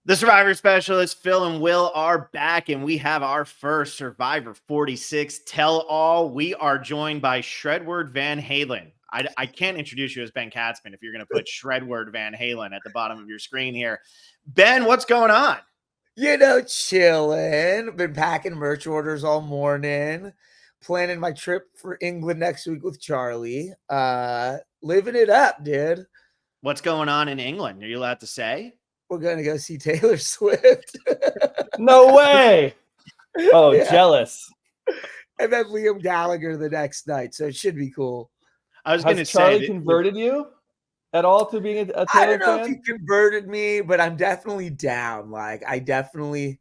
The Survivor Specialists, Phil and Will, are back, and we have our first Survivor 46 tell-all. We are joined by Shredward Van Halen. I can't introduce you as Ben Katzman if you're going to put Shredward Van Halen at the bottom of your screen here. Ben, what's going on? Chilling. Been packing merch orders all morning. Planning my trip for England next week with Charlie. Living it up, dude. What's going on in England? Are you allowed to say? We're gonna go see Taylor Swift. No way. Oh, yeah. Jealous. And then Liam Gallagher the next night, so it should be cool. I was going to say, Charlie converted you at all to being a Taylor fan? I don't know if he converted me, but I'm definitely down. Like, I definitely,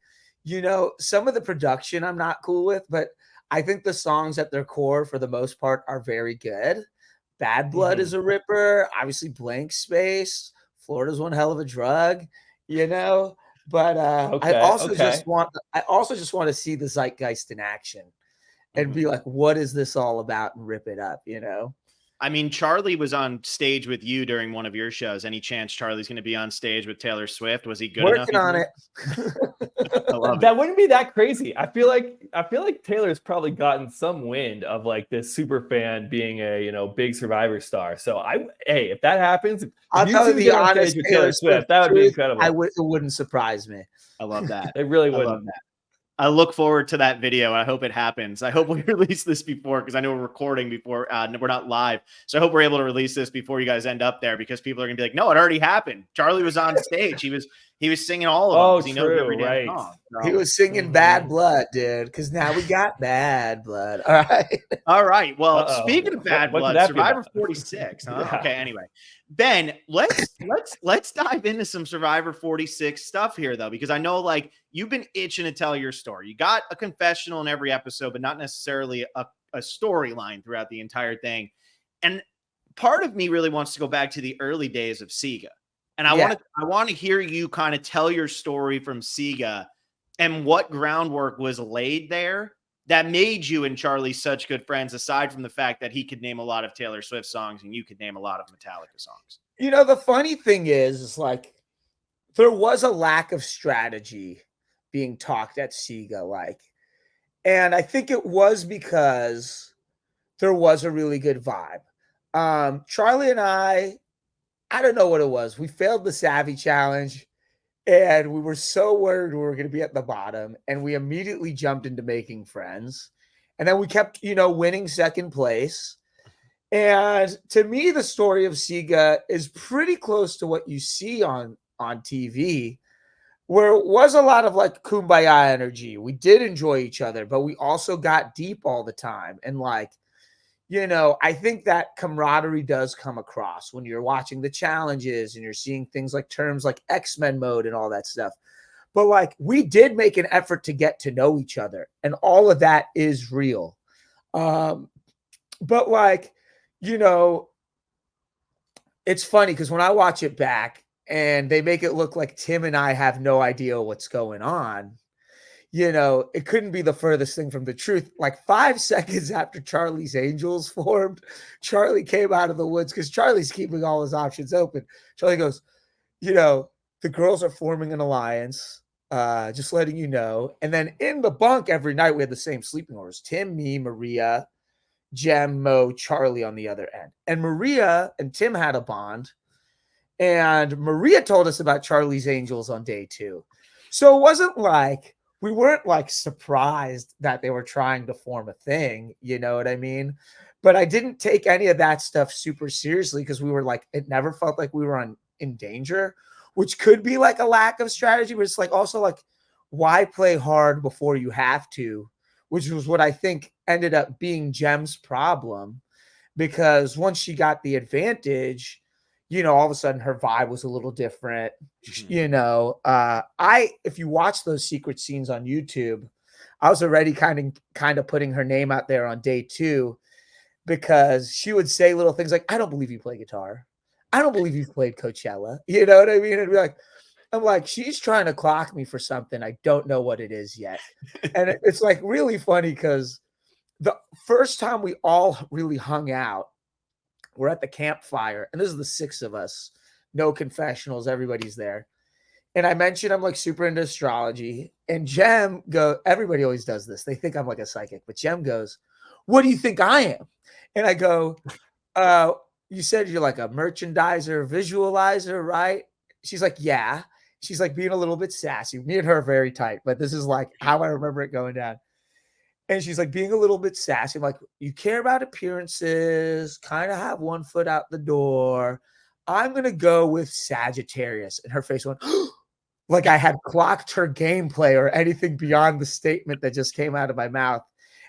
some of the production I'm not cool with, but I think the songs at their core, for the most part, are very good. Bad Blood is a ripper. Obviously, Blank Space. Florida's one hell of a drug, But I also just want to see the zeitgeist in action and be like, what is this all about, and rip it up, I mean, Charlie was on stage with you during one of your shows. Any chance Charlie's going to be on stage with Taylor Swift? Was he good enough? Working on it. That wouldn't be that crazy. I feel like Taylor's probably gotten some wind of like this super fan being a big Survivor star. So if that happens, I'll tell you the honest, with Taylor Swift, that would be incredible. It wouldn't surprise me. I love that. It really wouldn't. I look forward to that video. I hope it happens. I hope we release this before, because I know we're recording before. We're not live. So I hope we're able to release this before you guys end up there, because people are going to be like, no, it already happened. Charlie was on stage. He was singing all of them. Oh, true. Right. Song, so. He was singing Bad Blood, dude, because now we got Bad Blood. All right. All right. Well, speaking of Bad Blood, Survivor 46. Huh? Yeah. Okay. Anyway, Ben, let's dive into some Survivor 46 stuff here, though, because I know like you've been itching to tell your story. You got a confessional in every episode, but not necessarily a storyline throughout the entire thing. And part of me really wants to go back to the early days of Sega. And I want to hear you kind of tell your story from Sega and what groundwork was laid there that made you and Charlie such good friends, aside from the fact that he could name a lot of Taylor Swift songs and you could name a lot of Metallica songs. The funny thing is like there was a lack of strategy being talked at Sega, and I think it was because there was a really good vibe. Charlie and I don't know what it was. We failed the Savvy Challenge, and we were so worried we were going to be at the bottom, and we immediately jumped into making friends. And then we kept, winning second place. And to me, the story of Sega is pretty close to what you see on TV, where it was a lot of like kumbaya energy. We did enjoy each other, but we also got deep all the time. And I think that camaraderie does come across when you're watching the challenges and you're seeing things like terms like X-Men mode and all that stuff. But we did make an effort to get to know each other, and all of that is real. But it's funny because when I watch it back and they make it look like Tim and I have no idea what's going on, it couldn't be the furthest thing from the truth. Like 5 seconds after Charlie's Angels formed, Charlie came out of the woods because Charlie's keeping all his options open. Charlie goes, the girls are forming an alliance, just letting you know. And then in the bunk every night, we had the same sleeping orders. Tim, me, Maria, Jem, Mo, Charlie on the other end. And Maria and Tim had a bond. And Maria told us about Charlie's Angels on day 2. So it wasn't like, we weren't surprised that they were trying to form a thing, you know what I mean? But I didn't take any of that stuff super seriously because we were it never felt like we were in danger, which could be a lack of strategy, but it's also why play hard before you have to, which was what I think ended up being Jem's problem, because once she got the advantage, all of a sudden her vibe was a little different. If you watch those secret scenes on YouTube, I was already kind of putting her name out there on day 2, because she would say little things like, I don't believe you play guitar. I don't believe you've played Coachella. You know what I mean? And I'm like, she's trying to clock me for something. I don't know what it is yet. And it's really funny because the first time we all really hung out, we're at the campfire, and this is the 6 of us, no confessionals, everybody's there. And I mentioned I'm like super into astrology. And everybody always does this. They think I'm like a psychic, but Jem goes, "What do you think I am?" And I go, you said you're like a merchandiser, visualizer, right? She's like, yeah. She's like being a little bit sassy. Me and her are very tight, but this is like how I remember it going down. And she's like being a little bit sassy. I'm like, you care about appearances, kind of have one foot out the door. I'm going to go with Sagittarius. And her face went, like I had clocked her gameplay or anything beyond the statement that just came out of my mouth.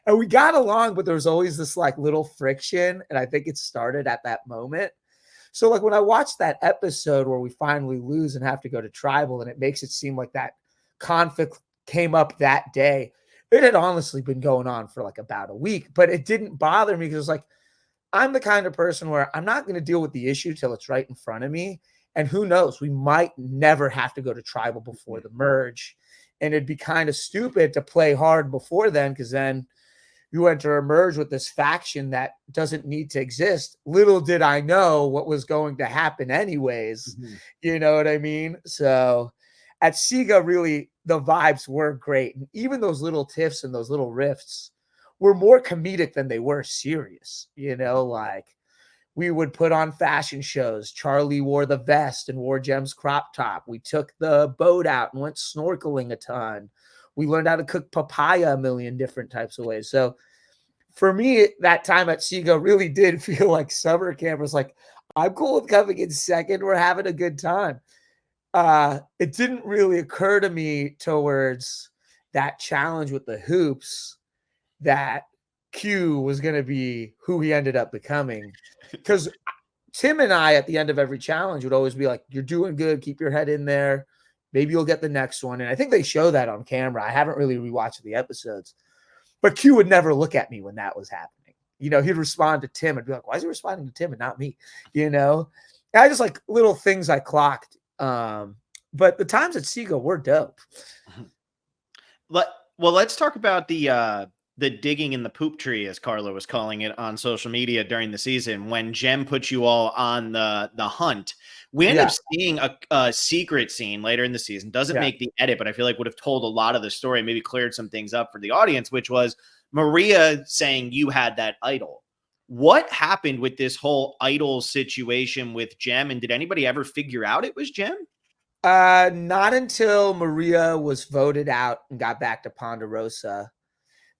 And we got along, but there was always this like little friction. And I think it started at that moment. So like when I watched that episode where we finally lose and have to go to tribal, and it makes it seem like that conflict came up that day, it had honestly been going on for like about a week, but it didn't bother me because it was like, I'm the kind of person where I'm not going to deal with the issue till it's right in front of me. And who knows, we might never have to go to tribal before the merge. And it'd be kind of stupid to play hard before then, because then you enter a merge with this faction that doesn't need to exist. Little did I know what was going to happen anyways. Mm-hmm. You know what I mean? So at SIGA, really, the vibes were great. And even those little tiffs and those little rifts were more comedic than they were serious. You know, like we would put on fashion shows. Charlie wore the vest and wore Jem's crop top. We took the boat out and went snorkeling a ton. We learned how to cook papaya a million different types of ways. So for me, that time at SIGA really did feel like summer camp. Was like, I'm cool with coming in second. We're having a good time. It didn't really occur to me towards that challenge with the hoops that Q was going to be who he ended up becoming. Because Tim and I, at the end of every challenge, would always be like, you're doing good. Keep your head in there. Maybe you'll get the next one. And I think they show that on camera. I haven't really rewatched the episodes. But Q would never look at me when that was happening. You know, he'd respond to Tim and be like, why is he responding to Tim and not me? You know? And I just like little things I clocked. But the times at SIGA were dope. Well, let's talk about the digging in the poop tree, as Carla was calling it on social media during the season, when Jem put you all on the hunt. We end up seeing a secret scene later in the season. Doesn't make the edit, but I feel like would have told a lot of the story, maybe cleared some things up for the audience, which was Maria saying you had that idol. What happened with this whole idol situation with Jem? And did anybody ever figure out it was Jem? Not until Maria was voted out and got back to Ponderosa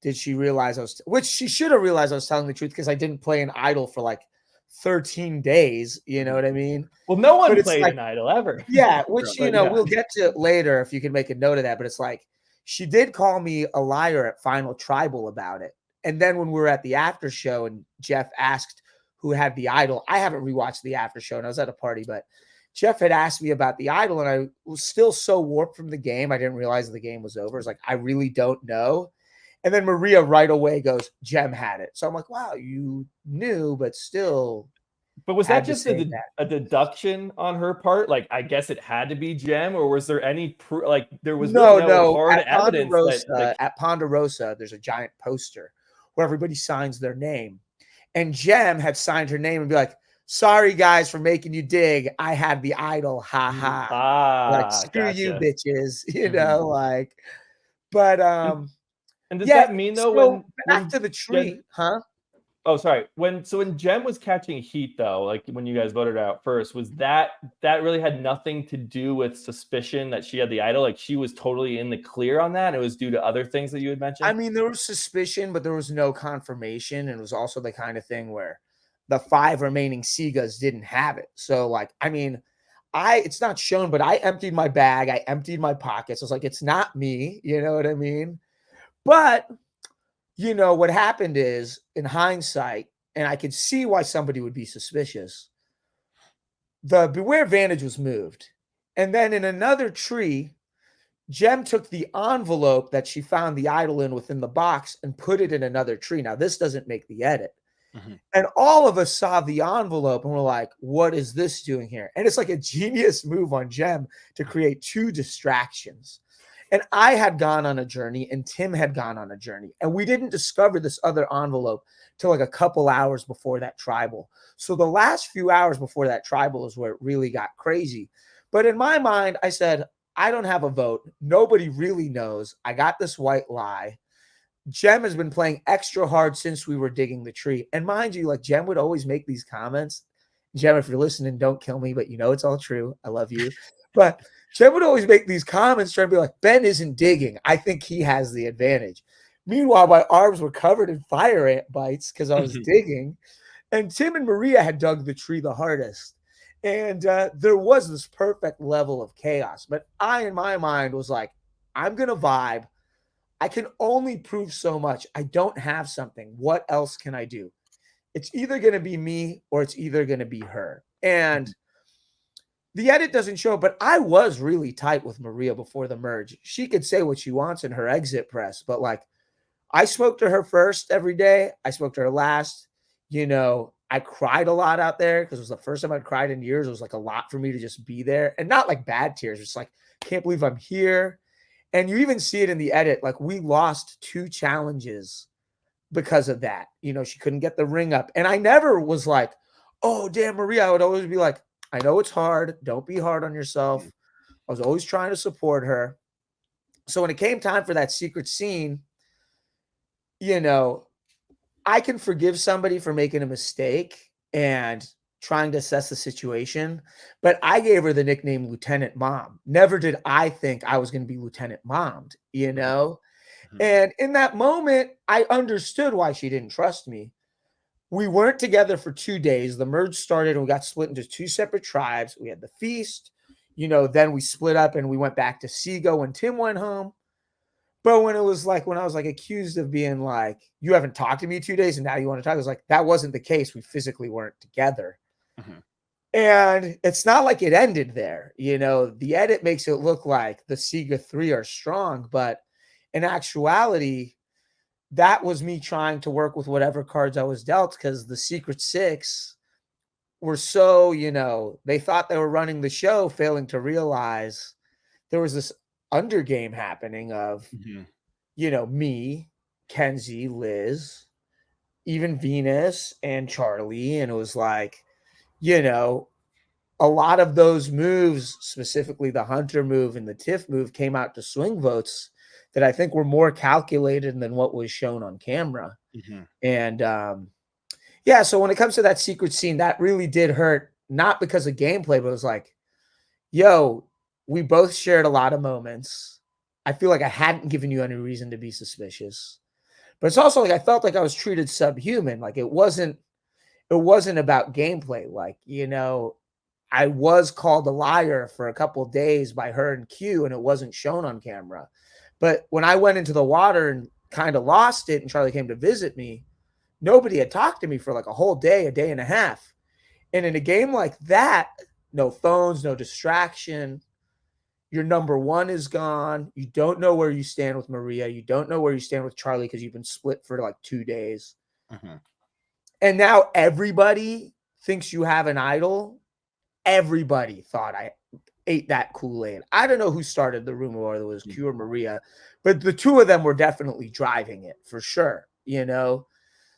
did she realize which she should have realized I was telling the truth, because I didn't play an idol for like 13 days. You know what I mean? Well, no one played an idol ever. Yeah, which, you know, we'll get to later if you can make a note of that. But it's like, she did call me a liar at Final Tribal about it. And then when we were at the after show and Jeff asked who had the idol, I haven't rewatched the after show and I was at a party, but Jeff had asked me about the idol and I was still so warped from the game. I didn't realize the game was over. It's like, I really don't know. And then Maria right away goes, Jem had it. So I'm like, wow, you knew, but still. But was that just a deduction on her part? Like, I guess it had to be Jem, or was there any like there was no hard evidence at Ponderosa, there's a giant poster where everybody signs their name. And Jem had signed her name and be like, sorry guys for making you dig. I had the idol. Ha ha. Like, screw you bitches. You know, like, but and does that mean though, when back to the tree, Oh, sorry. When Jem was catching heat, though, like when you guys voted out first, was that really had nothing to do with suspicion that she had the idol? Like, she was totally in the clear on that. It was due to other things that you had mentioned. I mean, there was suspicion, but there was no confirmation. And it was also the kind of thing where the 5 remaining SIGAs didn't have it. So, like, I mean, it's not shown, but I emptied my bag. I emptied my pockets. I was like, it's not me. You know what I mean? But you know, what happened is, in hindsight, and I could see why somebody would be suspicious, the Beware Vantage was moved. And then in another tree, Jem took the envelope that she found the idol in within the box and put it in another tree. Now, this doesn't make the edit. Mm-hmm. And all of us saw the envelope and we're like, what is this doing here? And it's like a genius move on Jem to create 2 distractions. And I had gone on a journey and Tim had gone on a journey. And we didn't discover this other envelope till like a couple hours before that tribal. So the last few hours before that tribal is where it really got crazy. But in my mind, I said, I don't have a vote. Nobody really knows. I got this white lie. Jem has been playing extra hard since we were digging the tree. And mind you, like Jem would always make these comments. Jem, if you're listening, don't kill me, but you know it's all true. I love you. But Jem would always make these comments trying to be like, Ben isn't digging. I think he has the advantage. Meanwhile, my arms were covered in fire ant bites because I was digging. And Tim and Maria had dug the tree the hardest. And there was this perfect level of chaos. But I, in my mind, was like, I'm going to vibe. I can only prove so much. I don't have something. What else can I do? It's either going to be me or it's either going to be her. And the edit doesn't show, but I was really tight with Maria before the merge. She could say what she wants in her exit press, but like I spoke to her first every day. I spoke to her last. You know, I cried a lot out there because it was the first time I'd cried in years. It was like a lot for me to just be there, and not like bad tears. Just like, can't believe I'm here. And you even see it in the edit. Like we lost 2 challenges because of that. You know, she couldn't get the ring up. And I never was like, oh, damn, Maria. I would always be like, I know it's hard. Don't be hard on yourself. I was always trying to support her. So when it came time for that secret scene, you know, I can forgive somebody for making a mistake and trying to assess the situation, but I gave her the nickname Lieutenant Mom. Never did I think I was going to be Lieutenant Mommed, you know? And in that moment, I understood why she didn't trust me. We weren't together for 2 days. The merge started and we got split into 2 separate tribes. We had the feast, you know, then we split up and we went back to Seago when Tim went home. But when it was like, when I was like accused of being like, you haven't talked to me 2 days and now you want to talk, I was like, that wasn't the case. We physically weren't together. And it's not like it ended there. You know, the edit makes it look like the Sega 3 are strong, but in actuality, that was me trying to work with whatever cards I was dealt because the Secret 6 were so, you know, they thought they were running the show, failing to realize there was this undergame happening of, you know, me, Kenzie, Liz, even Venus and Charlie. And it was like, you know, a lot of those moves, specifically the Hunter move and the Tiff move, came out to swing votes that I think were more calculated than what was shown on camera. And yeah, so when it comes to that secret scene, that really did hurt, not because of gameplay, but it was like, yo, we both shared a lot of moments. I feel like I hadn't given you any reason to be suspicious. But it's also like I felt like I was treated subhuman. Like it wasn't about gameplay. Like, you know, I was called a liar for a couple of days by her and Q, and it wasn't shown on camera. But when I went into the water and kind of lost it and Charlie came to visit me, nobody had talked to me for like a whole day, a day and a half. And in a game like that, no phones, no distraction. Your number 1 is gone. You don't know where you stand with Maria. You don't know where you stand with Charlie because you've been split for like 2 days. And now everybody thinks you have an idol. Everybody thought I ate that Kool-Aid. I don't know who started the rumor, whether it was Q or Maria, but the 2 of them were definitely driving it for sure, you know?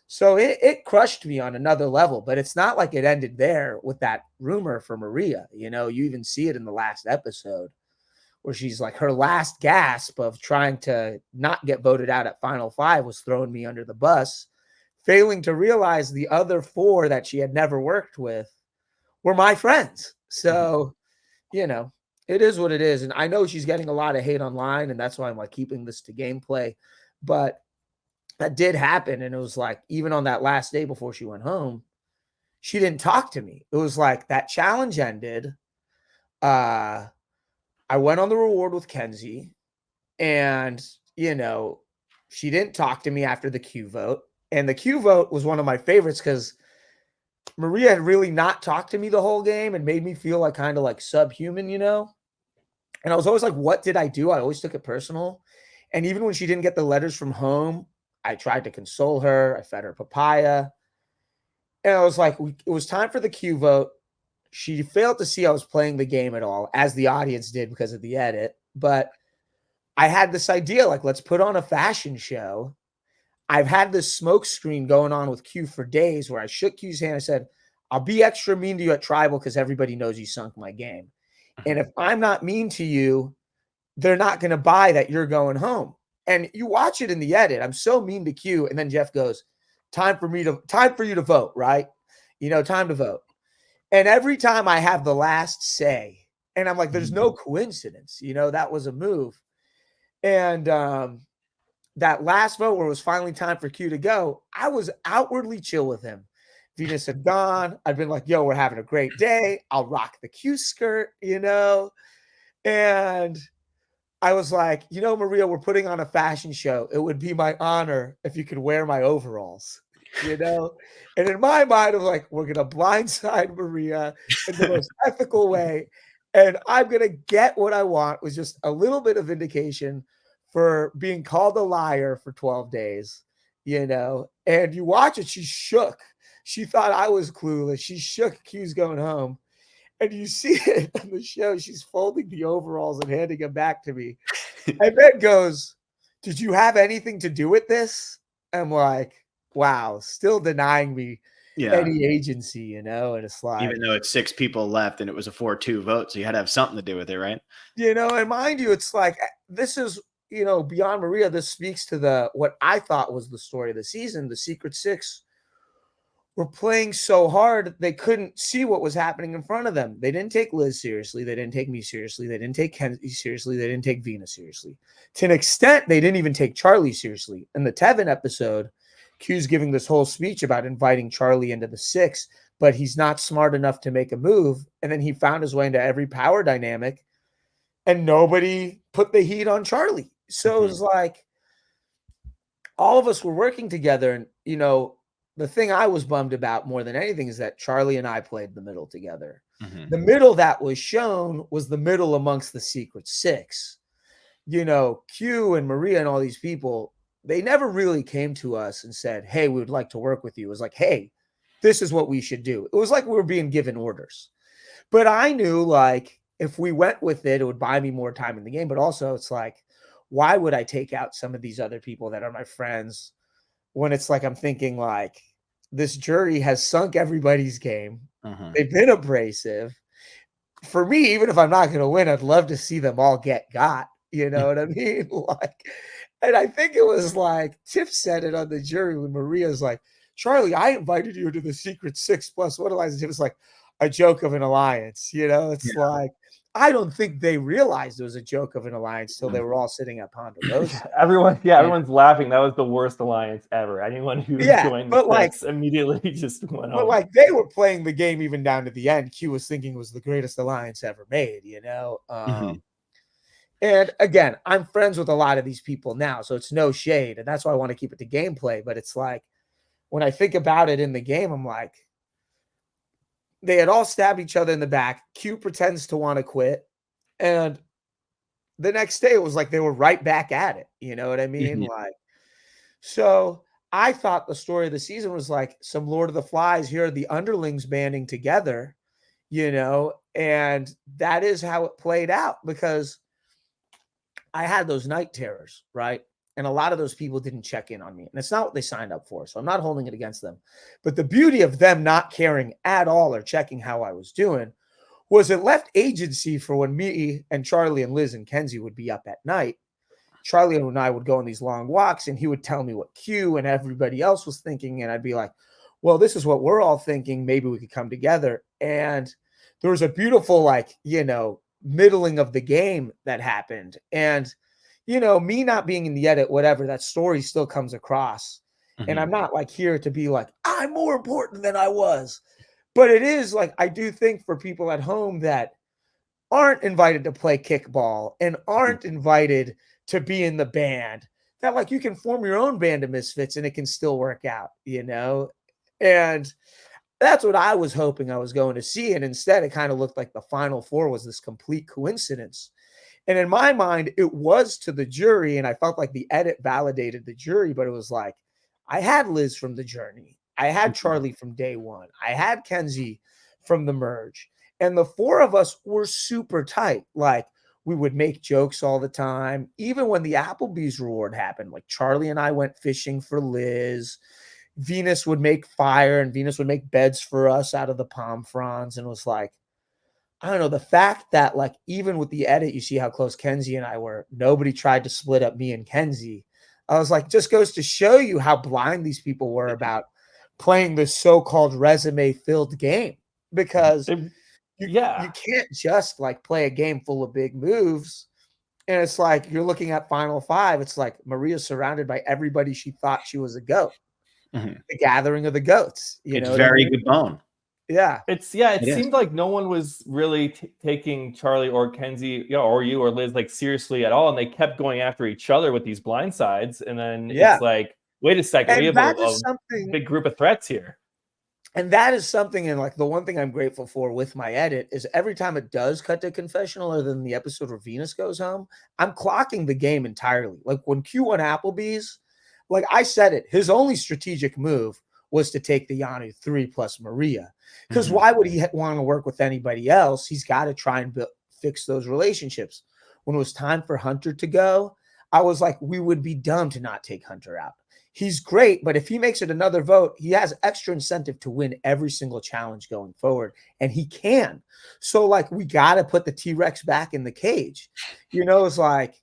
So it crushed me on another level, but it's not like it ended there with that rumor for Maria. You know, you even see it in the last episode where she's like, her last gasp of trying to not get voted out at Final 5 was throwing me under the bus, failing to realize the other 4 that she had never worked with were my friends. So, you know, it is what it is. And I know she's getting a lot of hate online, and that's why I'm like keeping this to gameplay. But that did happen. And it was like, even on that last day before she went home, she didn't talk to me. It was like that challenge ended. I went on the reward with Kenzie, and, you know, she didn't talk to me after the Q vote. And the Q vote was one of my favorites because Maria had really not talked to me the whole game and made me feel like kind of like subhuman, you know? And I was always like, what did I do? I always took it personal. And even when she didn't get the letters from home, I tried to console her. I fed her papaya. And I was like, it was time for the Q vote. She failed to see I was playing the game at all, as the audience did because of the edit. But I had this idea, like, let's put on a fashion show. I've had this smoke screen going on with Q for days where I shook Q's hand. I said, I'll be extra mean to you at Tribal because everybody knows you sunk my game. And if I'm not mean to you, they're not going to buy that you're going home. And you watch it in the edit. I'm so mean to Q. And then Jeff goes, time for you to vote, right? Time to vote. And every time I have the last say, and I'm like, there's no coincidence, that was a move. And that last vote where it was finally time for Q to go, I was outwardly chill with him. Venus had gone. I'd been like, yo, we're having a great day. I'll rock the Q skirt, and I was like, Maria, we're putting on a fashion show. It would be my honor if you could wear my overalls, And in my mind, I was like, we're going to blindside Maria in the most ethical way. And I'm going to get what I want, was just a little bit of vindication for being called a liar for 12 days, And you watch it, she shook. She thought I was clueless. She shook. Q's going home. And you see it on the show. She's folding the overalls and handing them back to me. And Ben goes, did you have anything to do with this? I'm like, wow, still denying me any agency, And it's like, even though it's 6 people left and it was a 4-2 vote, so you had to have something to do with it, right? And mind you, it's like, this is, beyond Maria, this speaks to what I thought was the story of the season. The Secret Six were playing so hard they couldn't see what was happening in front of them. They didn't take Liz seriously. They didn't take me seriously. They didn't take Kenzie seriously. They didn't take Venus seriously. To an extent, they didn't even take Charlie seriously. In the Tevin episode, Q's giving this whole speech about inviting Charlie into the Six, but he's not smart enough to make a move. And then he found his way into every power dynamic, and nobody put the heat on Charlie. So it was like, all of us were working together, and, the thing I was bummed about more than anything is that Charlie and I played the middle together. The middle that was shown was the middle amongst the Secret Six. Q and Maria and all these people, they never really came to us and said, hey, we would like to work with you. It was like, hey, this is what we should do. It was like we were being given orders. But I knew, like, if we went with it, it would buy me more time in the game. But also, it's like, why would I take out some of these other people that are my friends, when it's like, I'm thinking, like, this jury has sunk everybody's game. They've been abrasive. For me, even if I'm not going to win, I'd love to see them all get got. You know what I mean? Like, and I think it was like Tiff said it on the jury when Maria's like, Charlie, I invited you to the Secret 6+1 alliance. And Tiff was like, a joke of an alliance. It's like, I don't think they realized it was a joke of an alliance till they were all sitting at Ponderosa. Everyone's laughing. That was the worst alliance ever. Anyone who joined the Six immediately just went home. But like, they were playing the game even down to the end. Q was thinking it was the greatest alliance ever made, And again, I'm friends with a lot of these people now, so it's no shade, and that's why I want to keep it to gameplay. But it's like, when I think about it in the game, I'm like, they had all stabbed each other in the back. Q pretends to want to quit. And the next day, it was like they were right back at it. You know what I mean? Like, so I thought the story of the season was like some Lord of the Flies. Here are the underlings banding together, and that is how it played out, because I had those night terrors, right? And a lot of those people didn't check in on me. And it's not what they signed up for. So I'm not holding it against them. But the beauty of them not caring at all or checking how I was doing was it left agency for when me and Charlie and Liz and Kenzie would be up at night. Charlie and I would go on these long walks, and he would tell me what Q and everybody else was thinking. And I'd be like, well, this is what we're all thinking. Maybe we could come together. And there was a beautiful, like, middling of the game that happened. And me not being in the edit, whatever, that story still comes across. And I'm not like here to be like, I'm more important than I was. But it is like, I do think for people at home that aren't invited to play kickball and aren't invited to be in the band, that like you can form your own band of misfits and it can still work out, And that's what I was hoping I was going to see. And instead, it kind of looked like the Final Four was this complete coincidence. And in my mind, it was to the jury, and I felt like the edit validated the jury, but it was like, I had Liz from the journey. I had Charlie from day one. I had Kenzie from the merge. And the four of us were super tight. Like, we would make jokes all the time. Even when the Applebee's reward happened, like Charlie and I went fishing for Liz. Venus would make fire, and Venus would make beds for us out of the palm fronds. And it was like, I don't know, the fact that like even with the edit, you see how close Kenzie and I were. Nobody tried to split up me and Kenzie. I was like, just goes to show you how blind these people were about playing this so-called resume-filled game, because you can't just like play a game full of big moves. And it's like you're looking at Final Five. It's like Maria's surrounded by everybody she thought she was a goat. The gathering of the goats. It's very good bone. Yeah. It seemed like no one was really taking Charlie or Kenzie, or you or Liz like seriously at all, and they kept going after each other with these blindsides. And then it's like, wait a second, we have a big group of threats here. And that is something, and like the one thing I'm grateful for with my edit is every time it does cut to confessional, other than the episode where Venus goes home, I'm clocking the game entirely. Like when Q won Applebee's, like I said it, his only strategic move was to take the Yanu 3 plus Maria. Because why would he want to work with anybody else? He's got to try and fix those relationships. When it was time for Hunter to go, I was like, we would be dumb to not take Hunter out. He's great, but if he makes it another vote, he has extra incentive to win every single challenge going forward, and he can. So, like, we got to put the T-Rex back in the cage. It's like,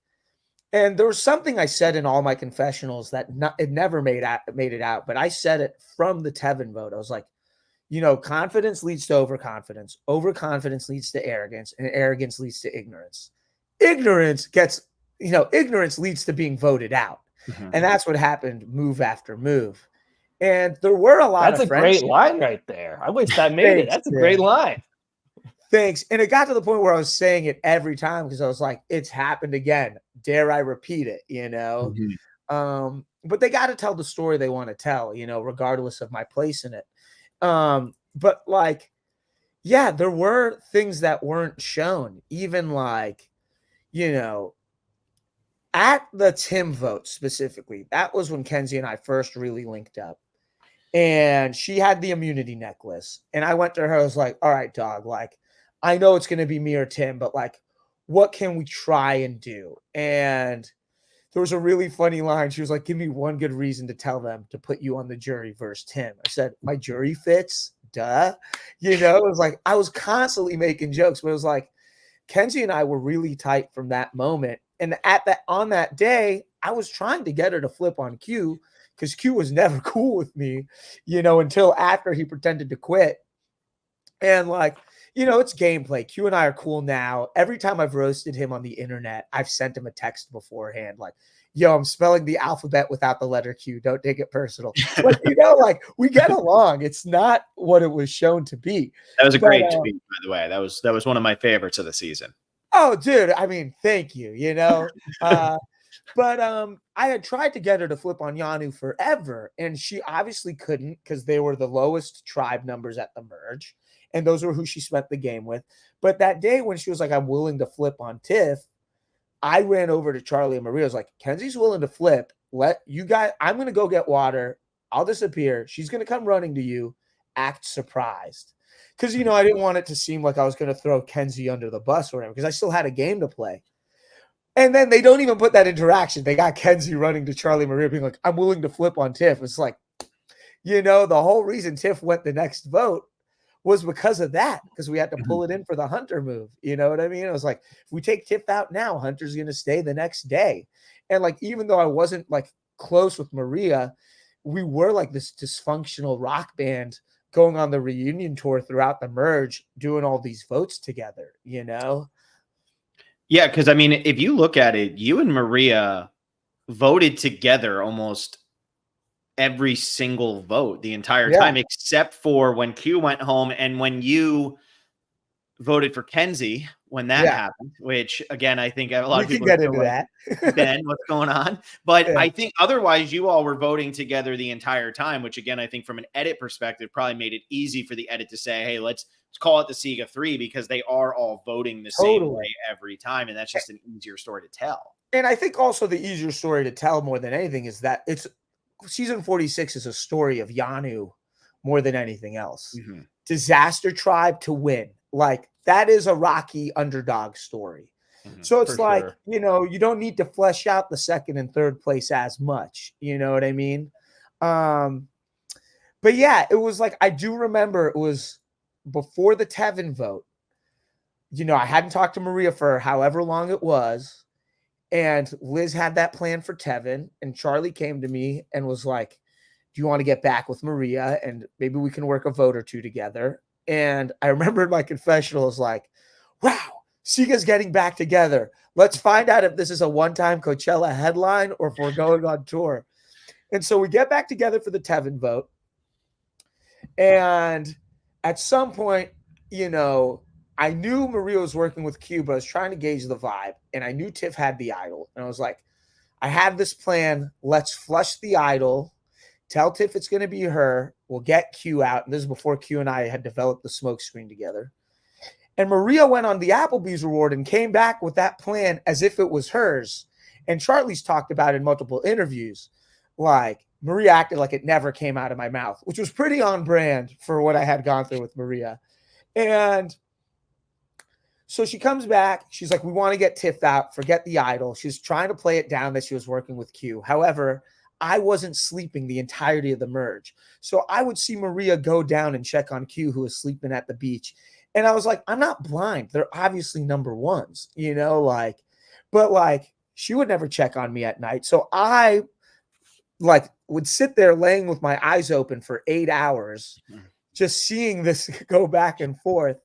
and there was something I said in all my confessionals that it never made it out, but I said it from the Tevin vote. I was like, confidence leads to overconfidence. Overconfidence leads to arrogance, and arrogance leads to ignorance. Ignorance leads to being voted out. And that's what happened move after move. And there were a lot of great line right there. I wish that made it. That's a great line. Thanks. And it got to the point where I was saying it every time because I was like, it's happened again. Dare I repeat it, But they got to tell the story they want to tell, regardless of my place in it. But like, yeah, there were things that weren't shown, even like, at the Tim vote specifically. That was when Kenzie and I first really linked up. And she had the immunity necklace. And I went to her, I was like, all right, dog, like, I know it's going to be me or Tim, but like, what can we try and do? And there was a really funny line. She was like, give me one good reason to tell them to put you on the jury versus Tim. I said, my jury fits, duh. It was like, I was constantly making jokes, but it was like, Kenzie and I were really tight from that moment. And on that day, I was trying to get her to flip on Q because Q was never cool with me, until after he pretended to quit. And like, it's gameplay. Q and I are cool now. Every time I've roasted him on the internet, I've sent him a text beforehand, like, yo, I'm spelling the alphabet without the letter Q. Don't take it personal. But, like, we get along. It's not what it was shown to be. That was a great tweet, by the way. That was one of my favorites of the season. Oh, dude. I mean, thank you, But I had tried to get her to flip on Yanu forever, and she obviously couldn't because they were the lowest tribe numbers at the merge, and those were who she spent the game with. But that day when she was like, I'm willing to flip on Tiff, I ran over to Charlie and Maria. I was like, Kenzie's willing to flip. I'm going to go get water. I'll disappear. She's going to come running to you. Act surprised. Because, I didn't want it to seem like I was going to throw Kenzie under the bus or whatever, because I still had a game to play. And then they don't even put that interaction. They got Kenzie running to Charlie and Maria being like, I'm willing to flip on Tiff. It's like, the whole reason Tiff went the next vote was because of that, because we had to pull it in for the Hunter move. You know what I mean? It was like, if we take Tiff out now, Hunter's going to stay the next day. And like, even though I wasn't like close with Maria, we were like this dysfunctional rock band going on the reunion tour throughout the merge, doing all these votes together, Yeah, because I mean, if you look at it, you and Maria voted together almost every single vote the entire time, except for when Q went home and when you voted for Kenzie when that happened, which again, I think a lot of people get into that. Ben, what's going on? But I think otherwise you all were voting together the entire time, which again, I think from an edit perspective probably made it easy for the edit to say, hey, let's call it the Sega 3 because they are all voting the same way every time. And that's just an easier story to tell. And I think also the easier story to tell more than anything is that season 46 is a story of Yanu more than anything else. Disaster tribe to win. Like, that is a Rocky underdog story. So it's like, you don't need to flesh out the second and third place as much. You know what I mean? But yeah, it was like, I do remember it was before the Tevin vote. I hadn't talked to Maria for however long it was. And Liz had that plan for Tevin. And Charlie came to me and was like, do you want to get back with Maria? And maybe we can work a vote or two together. And I remember in my confessional was like, wow, Siga's getting back together. Let's find out if this is a one-time Coachella headline or if we're going on tour. And so we get back together for the Tevin vote. And at some point, I knew Maria was working with Q, but I was trying to gauge the vibe. And I knew Tiff had the idol. And I was like, I have this plan. Let's flush the idol. Tell Tiff it's going to be her. We'll get Q out. And this is before Q and I had developed the smoke screen together. And Maria went on the Applebee's reward and came back with that plan as if it was hers. And Charlie's talked about in multiple interviews. Like, Maria acted like it never came out of my mouth, which was pretty on brand for what I had gone through with Maria. And so she comes back. She's like, we want to get Tiff out. Forget the idol. She's trying to play it down that she was working with Q. However, I wasn't sleeping the entirety of the merge. So I would see Maria go down and check on Q, who was sleeping at the beach. And I was like, I'm not blind. They're obviously number ones, but she would never check on me at night. So I would sit there laying with my eyes open for 8 hours, just seeing this go back and forth.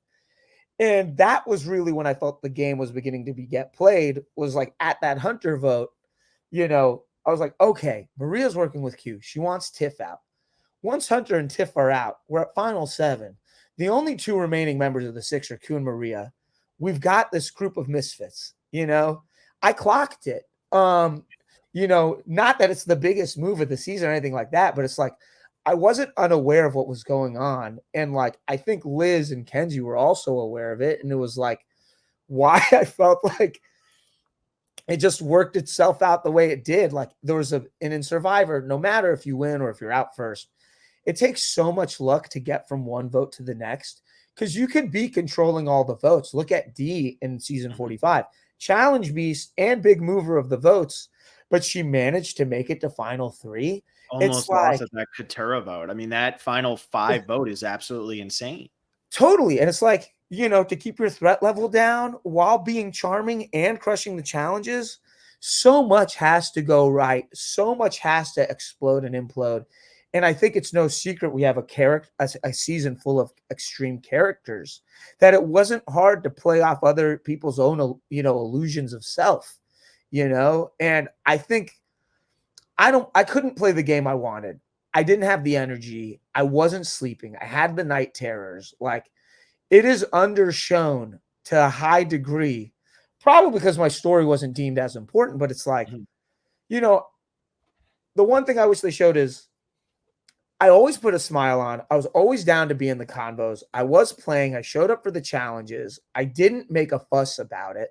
And that was really when I felt the game was beginning to get played, was like at that Hunter vote, I was like, okay, Maria's working with Q. She wants Tiff out. Once Hunter and Tiff are out, we're at final 7. The only 2 remaining members of the 6 are Q and Maria. We've got this group of misfits, I clocked it. Not that it's the biggest move of the season or anything like that, but it's like, I wasn't unaware of what was going on. And I think Liz and Kenzie were also aware of it. And it was like, why I felt like it just worked itself out the way it did. Like, there was in Survivor, no matter if you win or if you're out first, it takes so much luck to get from one vote to the next, because you could be controlling all the votes. Look at Dee in season 45, challenge beast and big mover of the votes, but she managed to make it to final 3. Almost lost at that Katura vote. I mean, that final 5 vote is absolutely insane. Totally. And it's like, to keep your threat level down while being charming and crushing the challenges, so much has to go right. So much has to explode and implode. And I think it's no secret we have a season full of extreme characters, that it wasn't hard to play off other people's own, illusions of self, and I think I couldn't play the game I wanted. I didn't have the energy. I wasn't sleeping. I had the night terrors. It is undershown to a high degree, probably because my story wasn't deemed as important, but it's like, the one thing I wish they showed is I always put a smile on. I was always down to be in the convos. I was playing. I showed up for the challenges. I didn't make a fuss about it,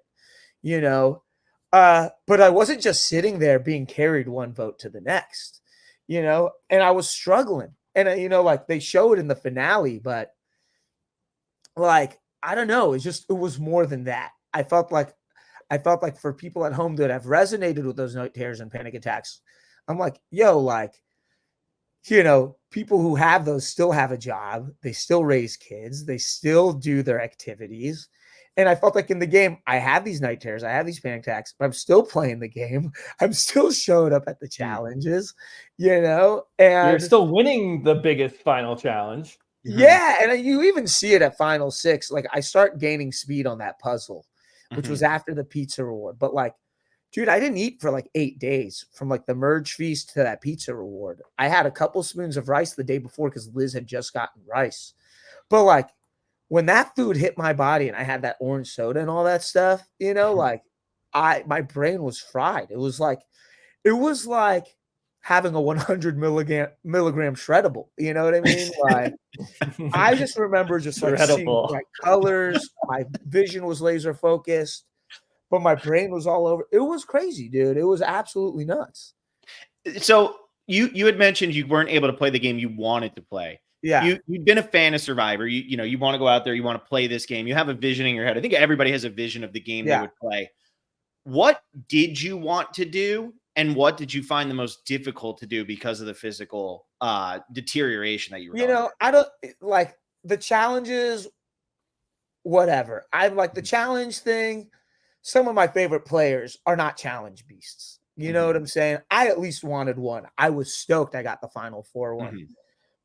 but I wasn't just sitting there being carried one vote to the next, and I was struggling. And, they show it in the finale, but I don't know. It was more than that. I felt like for people at home that have resonated with those night terrors and panic attacks, I'm like, people who have those still have a job. They still raise kids. They still do their activities. And I felt like in the game, I have these night terrors. I have these panic attacks, but I'm still playing the game. I'm still showing up at the challenges, and you're still winning the biggest final challenge. Yeah. And you even see it at final 6. I start gaining speed on that puzzle, which was after the pizza reward. But dude, I didn't eat for 8 days from the merge feast to that pizza reward. I had a couple spoons of rice the day before because Liz had just gotten rice. But when that food hit my body and I had that orange soda and all that stuff, my brain was fried. It was like having a 100 milligram shreddable. You know what I mean? I just remember just seeing bright colors. My vision was laser focused. But my brain was all over. It was crazy, dude. It was absolutely nuts. So you had mentioned you weren't able to play the game you wanted to play. Yeah. You've been a fan of Survivor. You want to go out there. You want to play this game. You have a vision in your head. I think everybody has a vision of the game they would play. What did you want to do? And what did you find the most difficult to do because of the physical deterioration that you were I don't the challenges whatever. I like the challenge thing. Some of my favorite players are not challenge beasts. You know what I'm saying? I at least wanted one. I was stoked I got the Final Four one.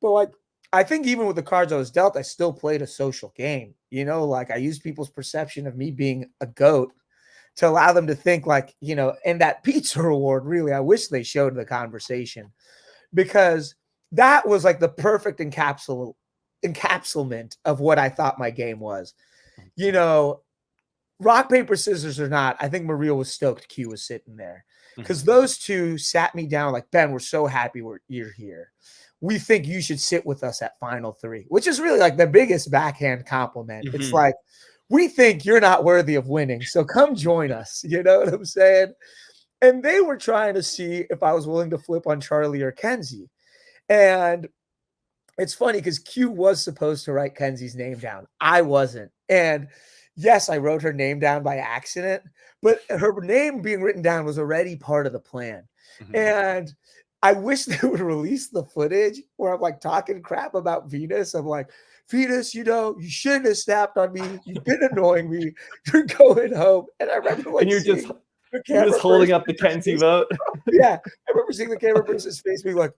But like, I think even with the cards I was dealt, I still played a social game. You know, like I used people's perception of me being a GOAT to allow them to think like, you know, and that pizza reward, really, I wish they showed the conversation, because that was like the perfect encapsulament of what I thought my game was. You know, rock, paper, scissors or not, I think Maria was stoked Q was sitting there, because those two sat me down like, Ben, we're so happy you're here. We think you should sit with us at Final Three, which is really like the biggest backhand compliment. It's like, we think you're not worthy of winning, so come join us. You know what I'm saying? And they were trying to see if I was willing to flip on Charlie or Kenzie. And it's funny because Q was supposed to write Kenzie's name down. I wasn't. And yes, I wrote her name down by accident, but her name being written down was already part of the plan. And I wish they would release the footage where I'm like talking crap about Venus. I'm like, Venus, you know, you shouldn't have snapped on me. You've been annoying me. You're going home. And I remember like, and you're just holding up the Kenzie vote. Yeah. I remember seeing the camera person's face being like,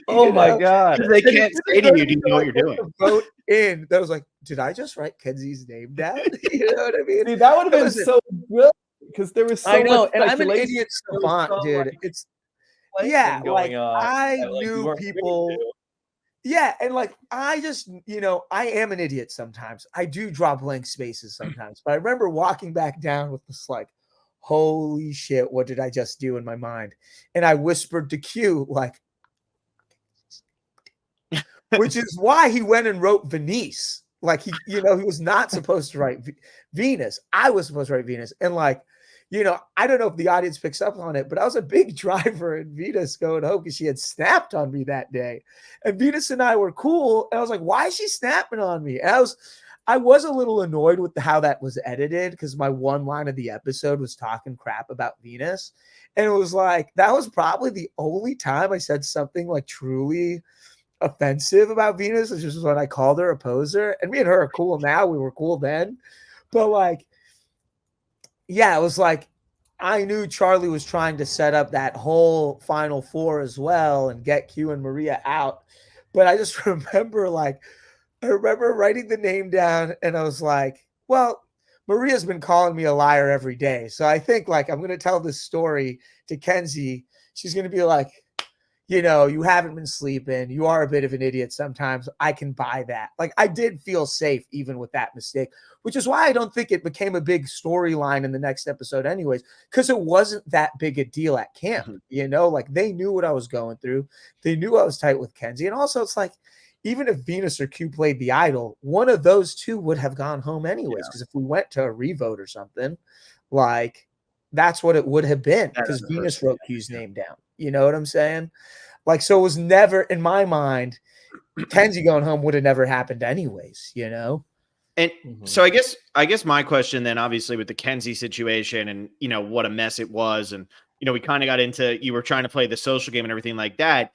oh my God. They can't say to you, do you know what you're doing? Vote in. That was like, did I just write Kenzie's name down? You know what I mean? See, that would have been so good, because there was so much and I'm an idiot savant, dude. It's like I knew people. Yeah, and like I just, you know, I am an idiot sometimes. I do draw blank spaces sometimes. But I remember walking back down with this like, holy shit, what did I just do in my mind? And I whispered to Q, like, which is why he went and wrote Venice. Like he, you know, he was not supposed to write Venus. I was supposed to write Venus. And like, you know, I don't know if the audience picks up on it, but I was a big driver in Venus going home because she had snapped on me that day. And Venus and I were cool. And I was like, why is she snapping on me? And I was a little annoyed with how that was edited, because my one line of the episode was talking crap about Venus. And it was like, that was probably the only time I said something like truly offensive about Venus, which is when I called her a poser. And me and her are cool now. We were cool then. But like, yeah, it was like, I knew Charlie was trying to set up that whole Final Four as well and get Q and Maria out. But I just remember writing the name down, and I was like, well, Maria's been calling me a liar every day. So I think like I'm going to tell this story to Kenzie. She's going to be like, you know, you haven't been sleeping. You are a bit of an idiot sometimes. I can buy that. Like I did feel safe even with that mistake, which is why I don't think it became a big storyline in the next episode anyways, because it wasn't that big a deal at camp. You know, like they knew what I was going through. They knew I was tight with Kenzie. And also it's like, even if Venus or Q played the idol, one of those two would have gone home anyways. Because if we went to a revote or something, like that's what it would have been, because Venus wrote Q's name down. You know what I'm saying? Like, so it was never, in my mind, Kenzie going home would have never happened anyways, you know? And so I guess my question then, obviously with the Kenzie situation and, you know, what a mess it was. And, you know, we kind of got into, you were trying to play the social game and everything like that.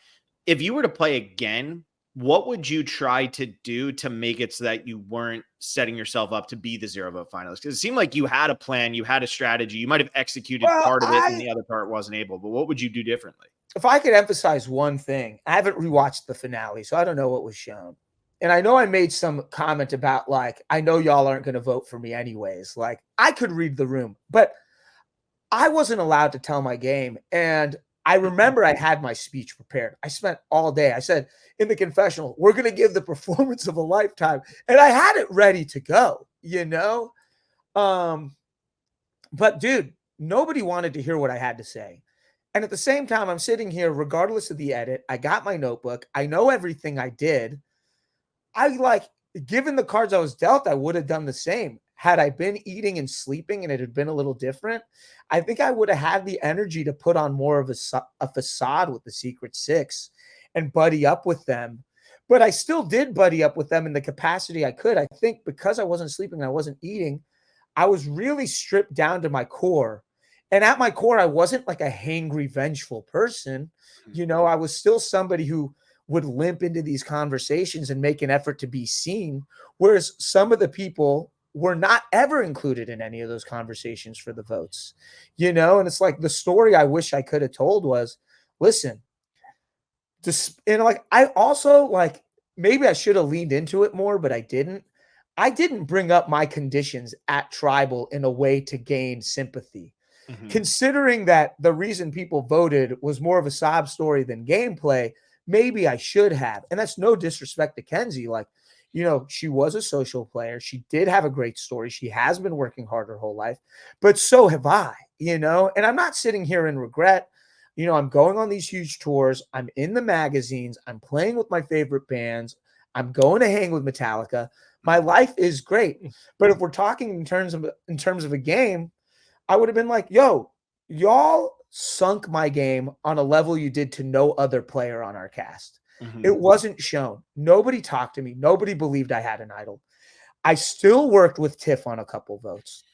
If you were to play again, what would you try to do to make it so that you weren't setting yourself up to be the zero vote finalist? Because it seemed like you had a plan, you had a strategy, you might have executed part of it and the other part wasn't able, but what would you do differently? If I could emphasize one thing, I haven't rewatched the finale, so I don't know what was shown. And I know I made some comment about like, I know y'all aren't going to vote for me anyways. Like I could read the room, but I wasn't allowed to tell my game. And I remember I had my speech prepared. I spent all day. I said in the confessional, we're going to give the performance of a lifetime. And I had it ready to go, you know? But dude, nobody wanted to hear what I had to say. And at the same time, I'm sitting here, regardless of the edit, I got my notebook. I know everything I did. I like, given the cards I was dealt, I would have done the same. Had I been eating and sleeping and it had been a little different, I think I would have had the energy to put on more of a facade with the Secret Six and buddy up with them. But I still did buddy up with them in the capacity I could. I think because I wasn't sleeping and I wasn't eating, I was really stripped down to my core. And at my core, I wasn't like a hangry, vengeful person. You know, I was still somebody who would limp into these conversations and make an effort to be seen, whereas some of the people were not ever included in any of those conversations for the votes, you know? And it's like the story I wish I could have told was, listen, and like, I also like, maybe I should have leaned into it more, but I didn't. I didn't bring up my conditions at Tribal in a way to gain sympathy. Considering that the reason people voted was more of a sob story than gameplay, maybe I should have. And that's no disrespect to Kenzie. Like, you know, she was a social player. She did have a great story. She has been working hard her whole life, but so have I, you know, and I'm not sitting here in regret. You know, I'm going on these huge tours. I'm in the magazines. I'm playing with my favorite bands. I'm going to hang with Metallica. My life is great. But if we're talking in terms of a game, I would have been like, yo, y'all sunk my game on a level you did to no other player on our cast. It wasn't shown. Nobody talked to me. Nobody believed I had an idol. I still worked with Tiff on a couple votes.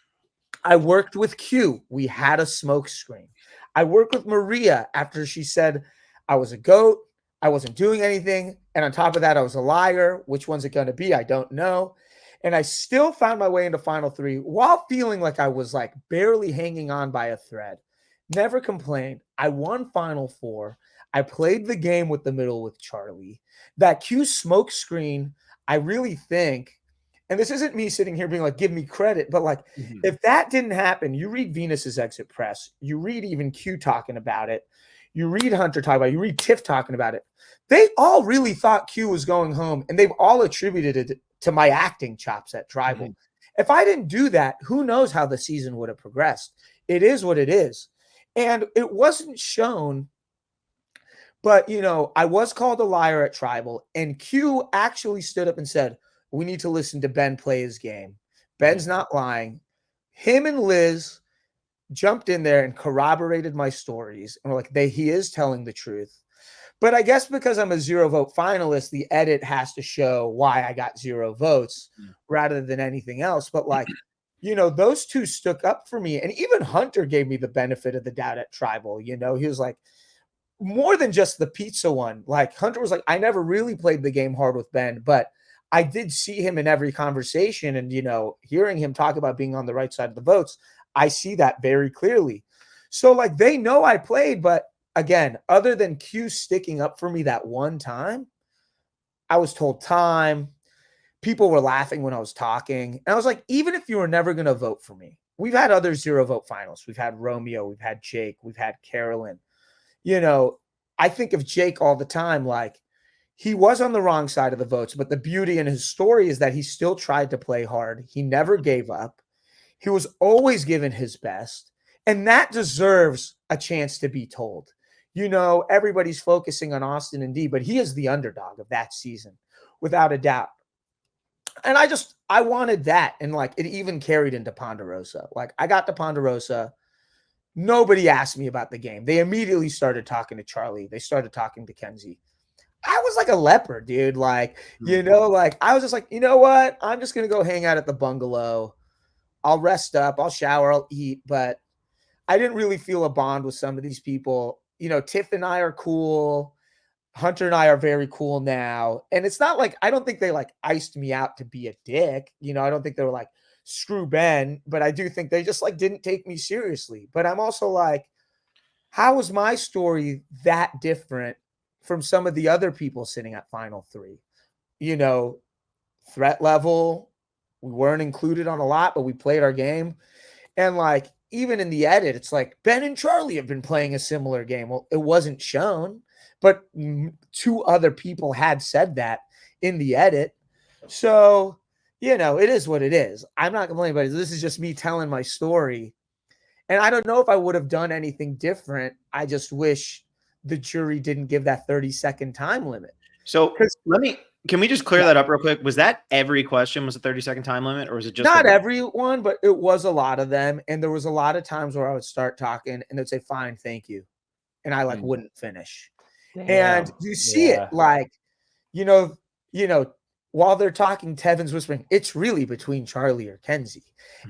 I worked with Q. We had a smoke screen. I worked with Maria after she said I was a goat. I wasn't doing anything. And on top of that, I was a liar. Which one's it going to be? I don't know. And I still found my way into Final 3 while feeling like I was like barely hanging on by a thread. Never complained. I won Final 4. I played the game with the middle with Charlie. That Q smoke screen, I really think, and this isn't me sitting here being like, give me credit, but like, if that didn't happen, you read Venus's exit press, you read even Q talking about it, you read Hunter talking about it, you read Tiff talking about it. They all really thought Q was going home, and they've all attributed it to my acting chops at Tribal. If I didn't do that, who knows how the season would have progressed. It is what it is. And it wasn't shown, but, you know, I was called a liar at Tribal, and Q actually stood up and said, we need to listen to Ben play his game. Ben's not lying. Him and Liz jumped in there and corroborated my stories. And we're like, he is telling the truth. But I guess because I'm a 0 vote finalist, the edit has to show why I got 0 votes rather than anything else. But like, you know, those two stuck up for me. And even Hunter gave me the benefit of the doubt at Tribal. You know, he was like, more than just the pizza one. Like Hunter was like, I never really played the game hard with Ben, but I did see him in every conversation. And, you know, hearing him talk about being on the right side of the votes, I see that very clearly. So like, they know I played, but again, other than Q sticking up for me that one time, I was told time. People were laughing when I was talking. And I was like, even if you were never going to vote for me, we've had other 0 vote finalists. We've had Romeo, we've had Jake, we've had Carolyn. You know, I think of Jake all the time. Like, he was on the wrong side of the votes, but the beauty in his story is that he still tried to play hard. He never gave up. He was always given his best. And that deserves a chance to be told. You know, everybody's focusing on Austin and D, but he is the underdog of that season, without a doubt. And I wanted that. And like, it even carried into Ponderosa. Like, I got to Ponderosa. Nobody asked me about the game. They immediately started talking to Charlie. They started talking to Kenzie. I was like a leper, dude. Like, you know, like I was just like, you know what? I'm just going to go hang out at the bungalow. I'll rest up. I'll shower. I'll eat. But I didn't really feel a bond with some of these people. You know, Tiff and I are cool. Hunter and I are very cool now. And it's not like, I don't think they like iced me out to be a dick. You know, I don't think they were like, screw Ben. But I do think they just like didn't take me seriously. But I'm also like, how was my story that different from some of the other people sitting at Final 3? You know, threat level, we weren't included on a lot, but we played our game. And like, even in the edit, it's like Ben and Charlie have been playing a similar game. Well, it wasn't shown, but 2 other people had said that in the edit. So, you know, it is what it is. I'm not complaining, but this is just me telling my story. And I don't know if I would have done anything different. I just wish the jury didn't give that 30-second time limit. So can we just clear that up real quick? Was that every question was a 30-second time limit, or was it just not everyone, but it was a lot of them. And there was a lot of times where I would start talking and they'd say, fine, thank you. And I like wouldn't finish. Damn. And you see it like, you know, while they're talking, Tevin's whispering, it's really between Charlie or Kenzie.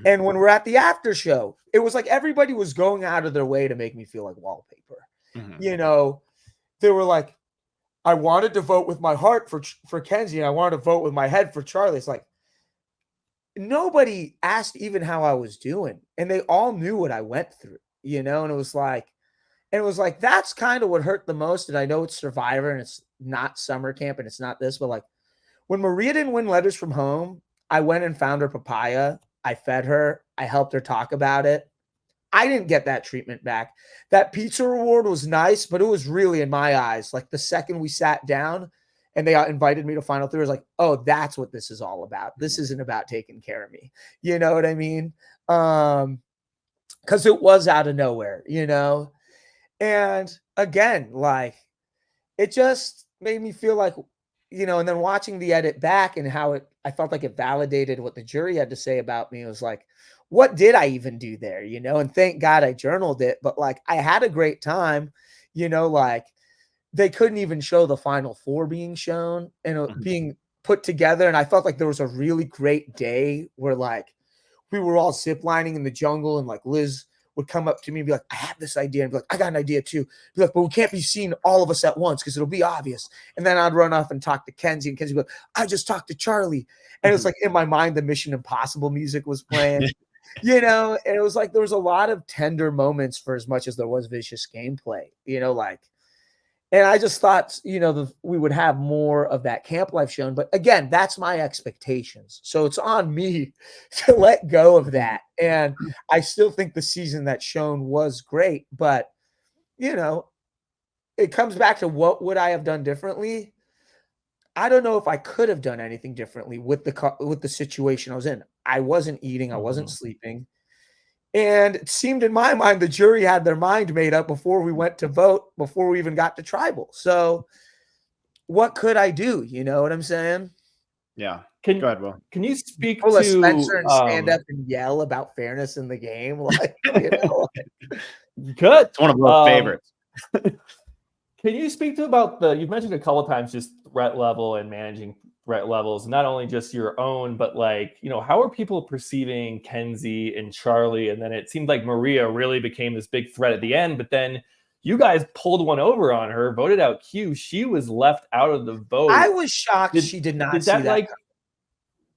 And when we're at the after show, it was like everybody was going out of their way to make me feel like wallpaper. You know, they were like, I wanted to vote with my heart for Kenzie, and I wanted to vote with my head for Charlie. It's like nobody asked even how I was doing, and they all knew what I went through, and it was like that's kind of what hurt the most. And I know it's Survivor and it's not summer camp and it's not this, but like when Maria didn't win Letters from Home, I went and found her papaya. I fed her. I helped her talk about it. I didn't get that treatment back. That pizza reward was nice, but it was really, in my eyes, like the second we sat down and they invited me to Final Three, I was like, oh, that's what this is all about. This isn't about taking care of me. You know what I mean? Because it was out of nowhere, And again, like, it just made me feel like, and then watching the edit back and how I felt like it validated what the jury had to say about me. It was like, what did I even do there? And thank God I journaled it, but like, I had a great time, like they couldn't even show the Final Four being shown and being put together. And I felt like there was a really great day where like we were all ziplining in the jungle and like Liz would come up to me and be like, I have this idea. And be like, I got an idea too. Be like, but we can't be seen all of us at once because it'll be obvious. And then I'd run off and talk to Kenzie, and Kenzie would be like, I just talked to Charlie. And it was like in my mind, the Mission Impossible music was playing, and it was like there was a lot of tender moments for as much as there was vicious gameplay, and I just thought, we would have more of that camp life shown. But again, that's my expectations. So it's on me to let go of that. And I still think the season that's shown was great. But, it comes back to what would I have done differently? I don't know if I could have done anything differently with the situation I was in. I wasn't eating. I wasn't sleeping. And it seemed in my mind the jury had their mind made up before we went to vote, before we even got to tribal. So what could I do? You know what I'm saying? Yeah. Go ahead, Will. Can you speak to Spencer and stand up and yell about fairness in the game? Like, Good. It's one of my favorites. Can you speak to about you've mentioned a couple of times just threat level and managing threat levels, not only just your own, but like, how are people perceiving Kenzie and Charlie? And then it seemed like Maria really became this big threat at the end, but then you guys pulled one over on her, voted out Q. She was left out of the vote. I was shocked she did not see that.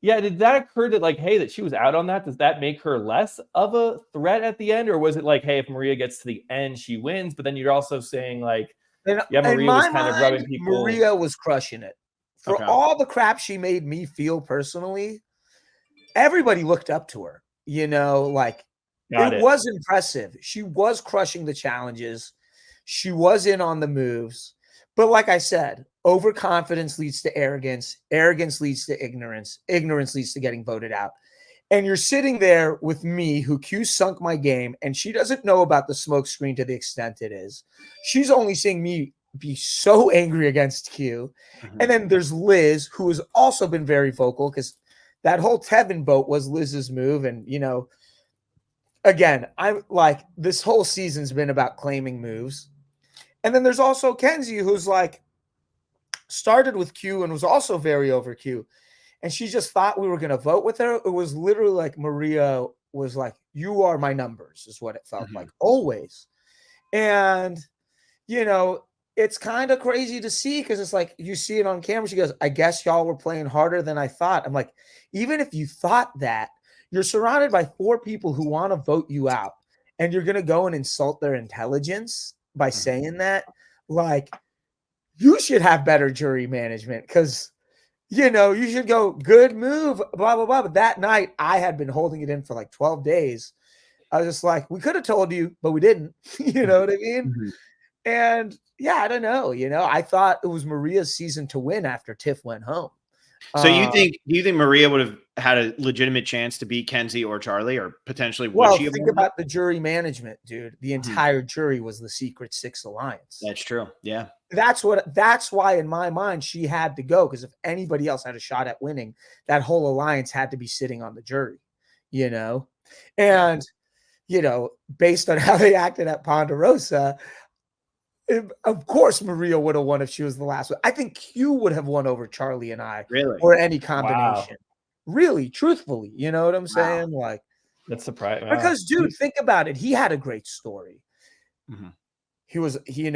Did that occur that like, hey, that she was out on that? Does that make her less of a threat at the end? Or was it like, hey, if Maria gets to the end, she wins? But then you're also saying like, Maria was kind of rubbing people. Maria was crushing it. For all the crap she made me feel personally, everybody looked up to her, like it was impressive. She was crushing the challenges. She was in on the moves. But like I said, overconfidence leads to arrogance. Arrogance leads to ignorance. Ignorance leads to getting voted out. And you're sitting there with me who Q sunk my game, and she doesn't know about the smoke screen to the extent it is. She's only seeing me be so angry against Q. And then there's Liz, who has also been very vocal because that whole Tevin vote was Liz's move. And, again, I'm like, this whole season's been about claiming moves. And then there's also Kenzie, who's like started with Q and was also very over Q. And she just thought we were going to vote with her. It was literally like Maria was like, you are my numbers, is what it felt like always. And, it's kind of crazy to see because it's like you see it on camera. She goes, I guess y'all were playing harder than I thought. I'm like, even if you thought that, you're surrounded by 4 people who want to vote you out, and you're going to go and insult their intelligence by saying that. Like, you should have better jury management because, you should go, good move, blah, blah, blah. But that night, I had been holding it in for like 12 days. I was just like, we could have told you, but we didn't. You know what I mean? And yeah, I don't know. I thought it was Maria's season to win after Tiff went home. So do you think Maria would have had a legitimate chance to beat Kenzie or Charlie, or potentially would she have think about the jury management, dude. The entire jury was the Secret Six Alliance. That's true. Yeah. That's why in my mind she had to go, because if anybody else had a shot at winning, that whole alliance had to be sitting on the jury, and based on how they acted at Ponderosa, of course Maria would have won if she was the last one. I think Q would have won over Charlie and I, really, or any combination. Wow. Really, truthfully, you know what I'm saying? Wow. Like, that's surprising. Wow. Because, dude, think about it. He had a great story. He was, he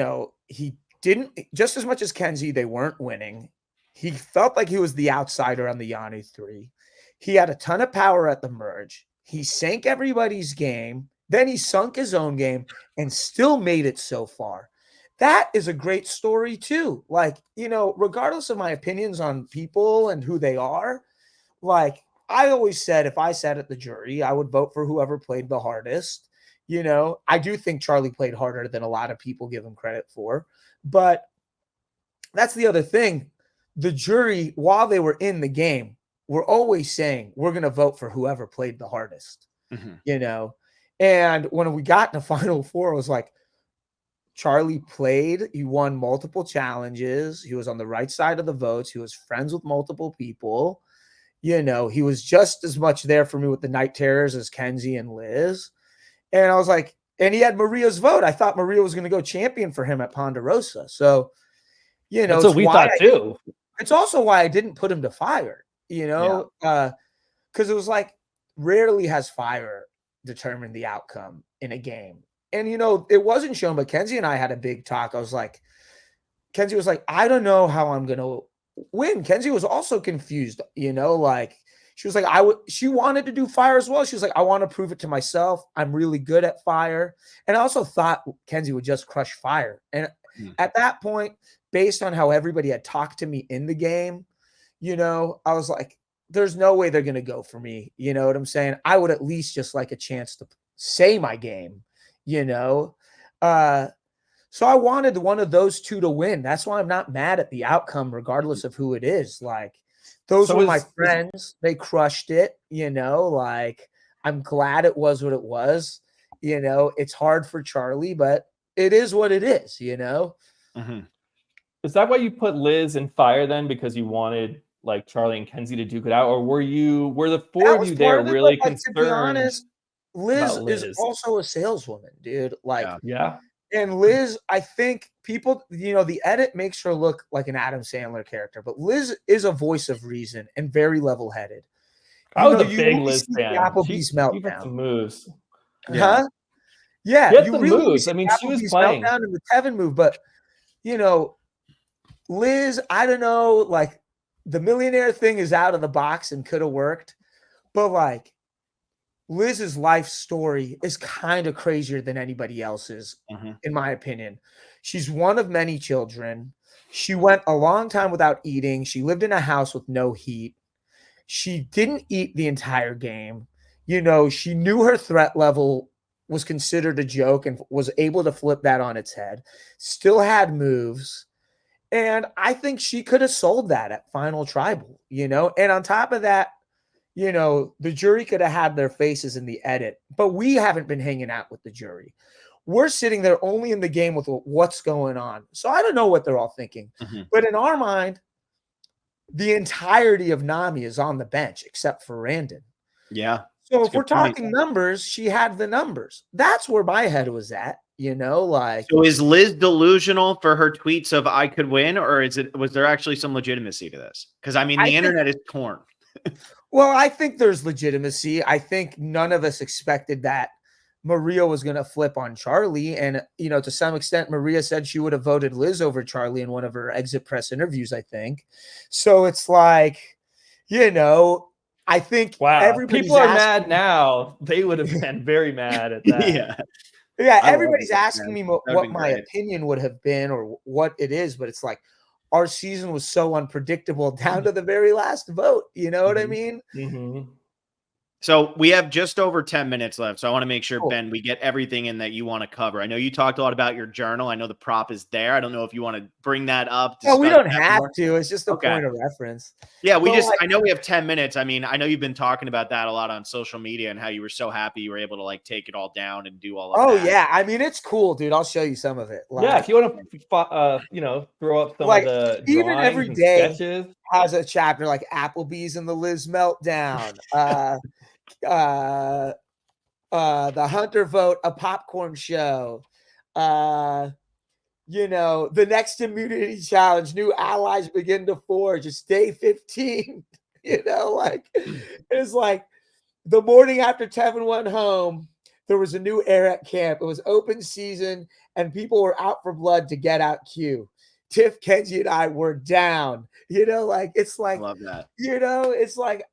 didn't, just as much as Kenzie, they weren't winning. He felt like he was the outsider on the Yanu 3. He had a ton of power at the merge. He sank everybody's game. Then he sunk his own game and still made it so far. That is a great story too. Like, you know, regardless of my opinions on people and who they are, like I always said, if I sat at the jury, I would vote for whoever played the hardest. You know, I do think Charlie played harder than a lot of people give him credit for. But that's the other thing. The jury, while they were in the game, were always saying, we're going to vote for whoever played the hardest, you know? And when we got in the Final Four, it was like, Charlie played, he won multiple challenges. He was on the right side of the votes. He was friends with multiple people. You know, he was just as much there for me with the Night Terrors as Kenzie and Liz. And I was like, and he had Maria's vote. I thought Maria was going to go champion for him at Ponderosa. So, you know, that's what we thought too. It's also why I didn't put him to fire, you know, because it was like rarely has fire determined the outcome in a game. And, you know, it wasn't shown, but Kenzie and I had a big talk. I was like, Kenzie was like, I don't know how I'm going to win. Kenzie was also confused, you know, like she was like, she wanted to do fire as well. She was like, I want to prove it to myself. I'm really good at fire. And I also thought Kenzie would just crush fire. And at that point, based on how everybody had talked to me in the game, you know, I was like, there's no way they're going to go for me. You know what I'm saying? I would at least just like a chance to say my game, you know? So I wanted one of those two to win. That's why I'm not mad at the outcome, regardless of who it is. Like, those were my friends. They crushed it, you know? Like, I'm glad it was what it was. You know, it's hard for Charlie, but it is what it is, you know? Is that why you put Liz in fire then? Because you wanted like Charlie and Kenzie to duke it out? Or were the four of you there really concerned? To be honest, Liz is also a saleswoman, dude. Like, yeah. And Liz, I think people, you know, the edit makes her look like an Adam Sandler character, but Liz is a voice of reason and very level-headed. I was a big Liz fan. Applebee's meltdown. She had some moves. Huh? Yeah. She had some moves. I mean, she was playing. Meltdown and the Kevin move, but, you know, Liz, I don't know, like, the millionaire thing is out of the box and could have worked, but, like, Liz's life story is kind of crazier than anybody else's, in my opinion. She's one of many children. She went a long time without eating. She lived in a house with no heat. She didn't eat the entire game. You know, she knew her threat level was considered a joke and was able to flip that on its head. Still had moves. And I think she could have sold that at Final Tribal, you know? And on top of that, you know, the jury could have had their faces in the edit, but we haven't been hanging out with the jury. We're sitting there only in the game with what's going on. So I don't know what they're all thinking. But in our mind, the entirety of Nami is on the bench except for Randon. Yeah. So if we're talking numbers, she had the numbers. That's where my head was at, you know, like. So is Liz delusional for her tweets of I could win, or was there actually some legitimacy to this? Because I mean, the internet is torn. Well, I think there's legitimacy. I think none of us expected that Maria was going to flip on Charlie. And, you know, to some extent, Maria said she would have voted Liz over Charlie in one of her exit press interviews, I think. So it's like, you know, I think people are mad now. They would have been very mad at that. Yeah, everybody's asking me what my opinion would have been or what it is, but it's like, our season was so unpredictable down to the very last vote. You know what I mean? So we have just over 10 minutes left. So I want to make sure, Ben, we get everything in that you want to cover. I know you talked a lot about your journal. I know the prop is there. I don't know if you want to bring that up. No, we don't have to. It's just a point of reference. Yeah, I know we have 10 minutes. I mean, I know you've been talking about that a lot on social media and how you were so happy you were able to like take it all down and do all of that. Oh yeah. I mean, it's cool, dude. I'll show you some of it. Like, if you want to, you know, throw up some of the even every day sketches. Has a chapter like Applebee's and the Liz meltdown. The Hunter vote, a popcorn show, you know, the next immunity challenge, new allies begin to forge. It's day 15, you know, like it's like the morning after Tevin went home, there was a new air at camp. It was open season, and people were out for blood to get out Q. Tiff, Kenji, and I were down. It's like, I love that. It's like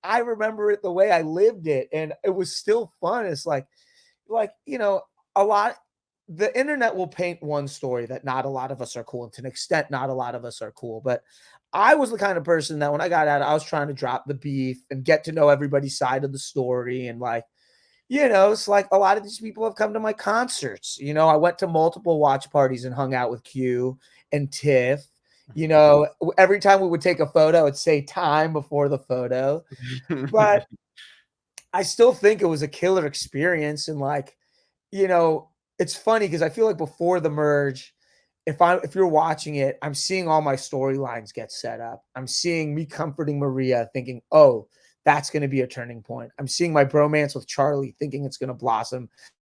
I remember it the way I lived it, and it was still fun. It's like a lot. The internet will paint one story that not a lot of us are cool, and to an extent, not a lot of us are cool. But I was the kind of person that when I got out, I was trying to drop the beef and get to know everybody's side of the story. And it's like a lot of these people have come to my concerts. I went to multiple watch parties and hung out with Q and Tiff. Every time we would take a photo, it'd say time before the photo. But I still think it was a killer experience. And it's funny because I feel like before the merge, if you're watching it, I'm seeing all my storylines get set up. I'm seeing me comforting Maria, thinking, oh, that's going to be a turning point. I'm seeing my bromance with Charlie, thinking it's going to blossom,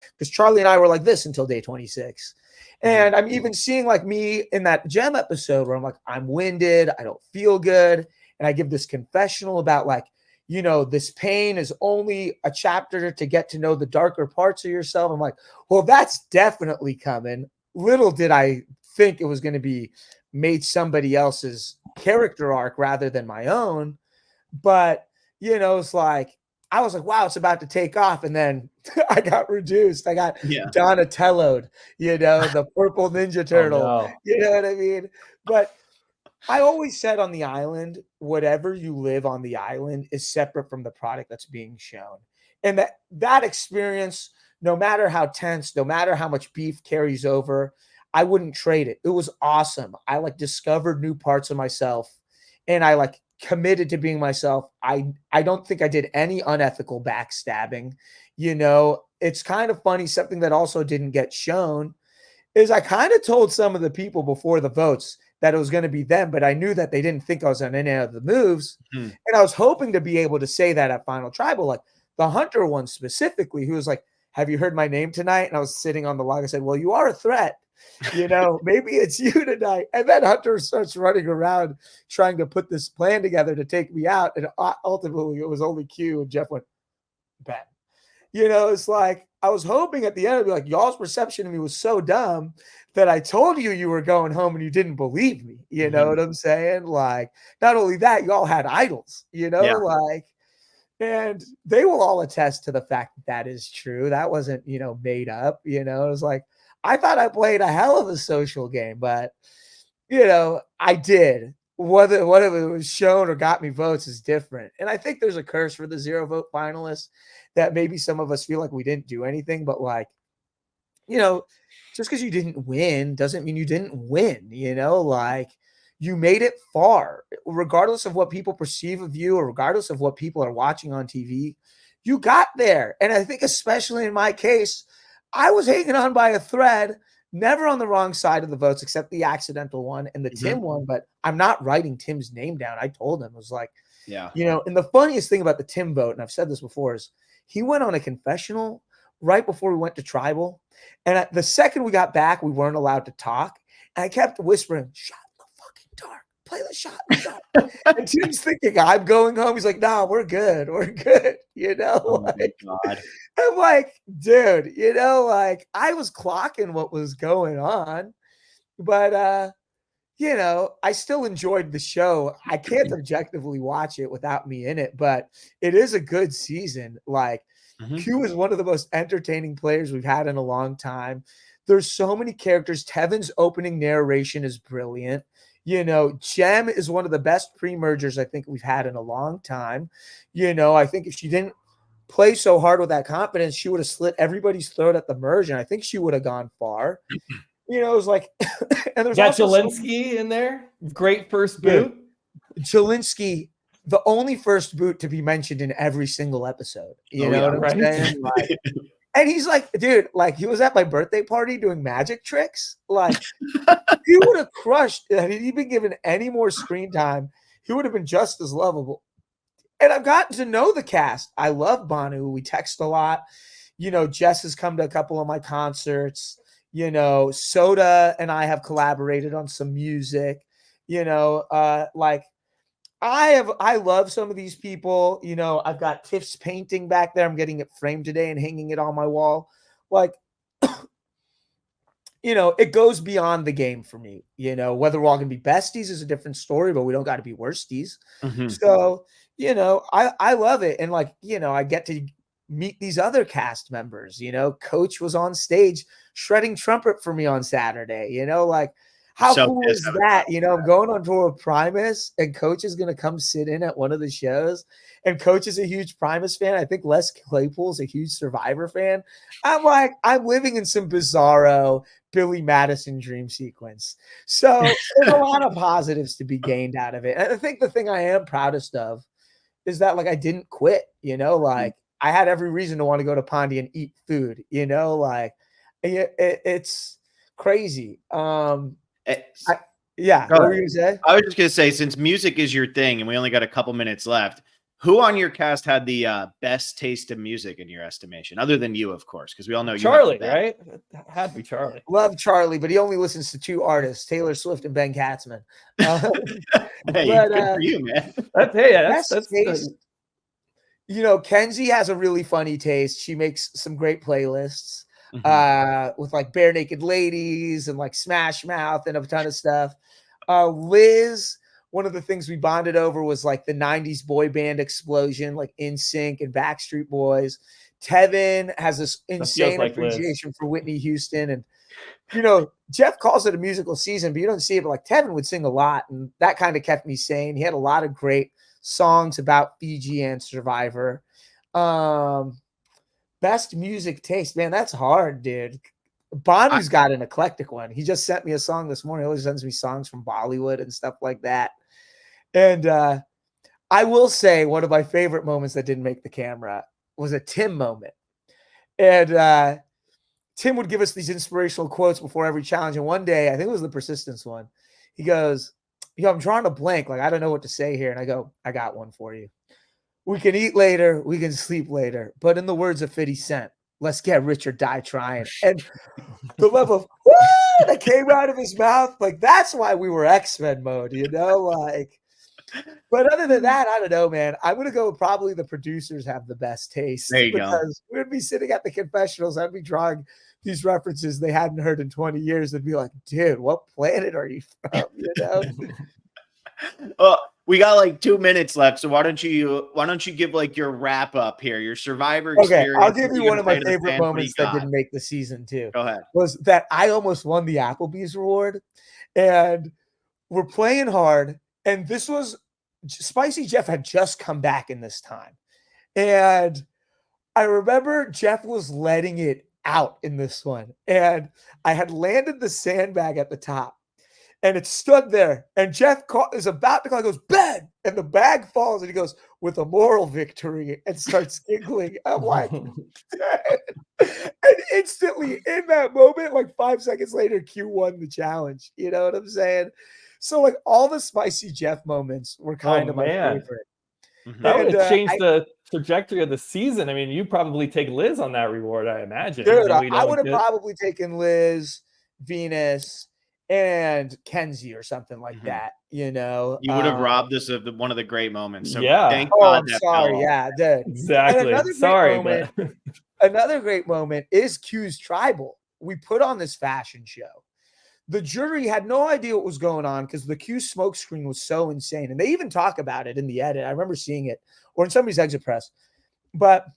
because Charlie and I were like this until day 26. And I'm even seeing like me in that Gem episode where I'm like, I'm winded, I don't feel good. And I give this confessional about this pain is only a chapter to get to know the darker parts of yourself. I'm like, well, that's definitely coming. Little did I think it was going to be made somebody else's character arc rather than my own. But, it's like, I was like, wow, it's about to take off. And then I got reduced. I got Donatello'd, the purple Ninja Turtle. Oh, no. You know what I mean? But I always said on the island, whatever you live on the island is separate from the product that's being shown. And that experience, no matter how tense, no matter how much beef carries over, I wouldn't trade it. It was awesome. I discovered new parts of myself, and I committed to being myself. I don't think I did any unethical backstabbing. It's kind of funny. Something that also didn't get shown is I kind of told some of the people before the votes that it was going to be them, but I knew that they didn't think I was on any of the moves. And I was hoping to be able to say that at Final Tribal, like the Hunter one specifically, who was like, have you heard my name tonight? And I was sitting on the log. I said, well, you are a threat. Maybe it's you tonight. And then Hunter starts running around trying to put this plan together to take me out. And ultimately it was only Q, and Jeff went, Ben. It's like, I was hoping at the end, it'd be like, y'all's perception of me was so dumb that I told you were going home and you didn't believe me. You know what I'm saying? Like, not only that, y'all had idols, and they will all attest to the fact that is true. That wasn't, made up, it was like, I thought I played a hell of a social game, but, I did. Whether it was shown or got me votes is different. And I think there's a curse for the 0 vote finalists that maybe some of us feel like we didn't do anything, but just because you didn't win doesn't mean you didn't win, you made it far, regardless of what people perceive of you or regardless of what people are watching on TV, you got there. And I think especially in my case, I was hanging on by a thread, never on the wrong side of the votes, except the accidental one and the Tim one, but I'm not writing Tim's name down. I told him, I was like, and the funniest thing about the Tim vote, and I've said this before, is he went on a confessional right before we went to tribal. And the second we got back, we weren't allowed to talk. And I kept whispering, shot in the fucking dark, play the shot in the dark. And Tim's thinking I'm going home. He's like, nah, we're good. We're good. Oh my God. I'm like, dude, I was clocking what was going on, but, I still enjoyed the show. I can't objectively watch it without me in it, but it is a good season. Q is one of the most entertaining players we've had in a long time. There's so many characters. Tevin's opening narration is brilliant. Gem is one of the best pre-mergers I think we've had in a long time. I think if she didn't play so hard with that confidence, she would have slit everybody's throat at the merge, and I think she would have gone far. It was like, and there's also Jelinski in there. Great first boot. Jelinski, the only first boot to be mentioned in every single episode. You know what I'm saying? And he's like, dude, he was at my birthday party doing magic tricks. He would have crushed. Had he been given any more screen time, he would have been just as lovable. And I've gotten to know the cast. I love Banu. We text a lot. Jess has come to a couple of my concerts. Soda and I have collaborated on some music. I love some of these people. You know, I've got Tiff's painting back there. I'm getting it framed today and hanging it on my wall. Like, you know, it goes beyond the game for me. You know, whether we're all gonna be besties is a different story, but we don't got to be worsties. Mm-hmm. So, you know, I love it. And like, you know, I get to meet these other cast members. You know, Coach was on stage shredding trumpet for me on Saturday. You know, like, how cool is that? You know, I'm going on tour with Primus, and Coach is going to come sit in at one of the shows. And Coach is a huge Primus fan. I think Les Claypool's a huge Survivor fan. I'm like, I'm living in some bizarro Billy Madison dream sequence. So there's a lot of positives to be gained out of it. And I think the thing I am proudest of is that, like, I didn't quit. You know, like, I had every reason to want to go to Pondy and eat food. You know, like, it's crazy. Yeah. What were you gonna say? I was just gonna say, since music is your thing and we only got a couple minutes left, who on your cast had the best taste of music in your estimation, other than you, of course, because we all know Charlie, right? It had to be Charlie. Love Charlie, but he only listens to 2 artists, Taylor Swift and Ben Katzman. Hey, good for you, man. That's taste. You know, Kenzie has a really funny taste. She makes some great playlists. With like Bare Naked Ladies and like Smash Mouth and a ton of stuff. Liz, one of the things we bonded over was like the 90s boy band explosion, like NSYNC and Backstreet Boys. Tevin has this insane appreciation for Whitney Houston. And, you know, Jeff calls it a musical season, but you don't see it. But like Tevin would sing a lot, and that kind of kept me sane. He had a lot of great songs about Fiji and Survivor. Best music taste, man, that's hard, dude. Bonnie's got an eclectic one. He just sent me a song this morning. He always sends me songs from Bollywood and stuff like that. And I will say one of my favorite moments that didn't make the camera was a Tim moment. And Tim would give us these inspirational quotes before every challenge. And one day, I think it was the persistence one, he goes, I'm drawing a blank. Like, I don't know what to say here. And I go, I got one for you. We can eat later, we can sleep later. But in the words of 50 Cent, let's get rich or die trying. And the level of woo that came out of his mouth, like, that's why we were X-Men mode, you know? Like, but other than that, I don't know, man. I'm gonna go probably the producers have the best taste. There you because we'd be sitting at the confessionals, I'd be drawing these references they hadn't heard in 20 years. They'd be like, dude, what planet are you from? You know? Well, we got like 2 minutes left, so why don't you give like your wrap up here, your Survivor experience? Okay, I'll give you one of my favorite moments that didn't make the season too. Go ahead. Was that I almost won the Applebee's reward, and we're playing hard, and this was Spicy Jeff had just come back in this time, and I remember Jeff was letting it out in this one, and I had landed the sandbag at the top. And it stood there, and Jeff is about to call. He goes, Ben, and the bag falls, and he goes, with a moral victory, and starts giggling. I'm like, and instantly in that moment, like 5 seconds later, Q won the challenge. You know what I'm saying? So like all the Spicy Jeff moments were kind of my favorite. That would have changed the trajectory of the season. I mean, you probably take Liz on that reward, I imagine. Dude, I would have probably taken Liz, Venus, and Kenzie or something like that, you know. You would have robbed us of one of the great moments. So yeah. Thank God I'm sorry. Yeah, dude. Exactly. Sorry. Another great moment is Q's Tribal. We put on this fashion show. The jury had no idea what was going on because the Q smoke screen was so insane. And they even talk about it in the edit. I remember seeing it or in somebody's exit press. But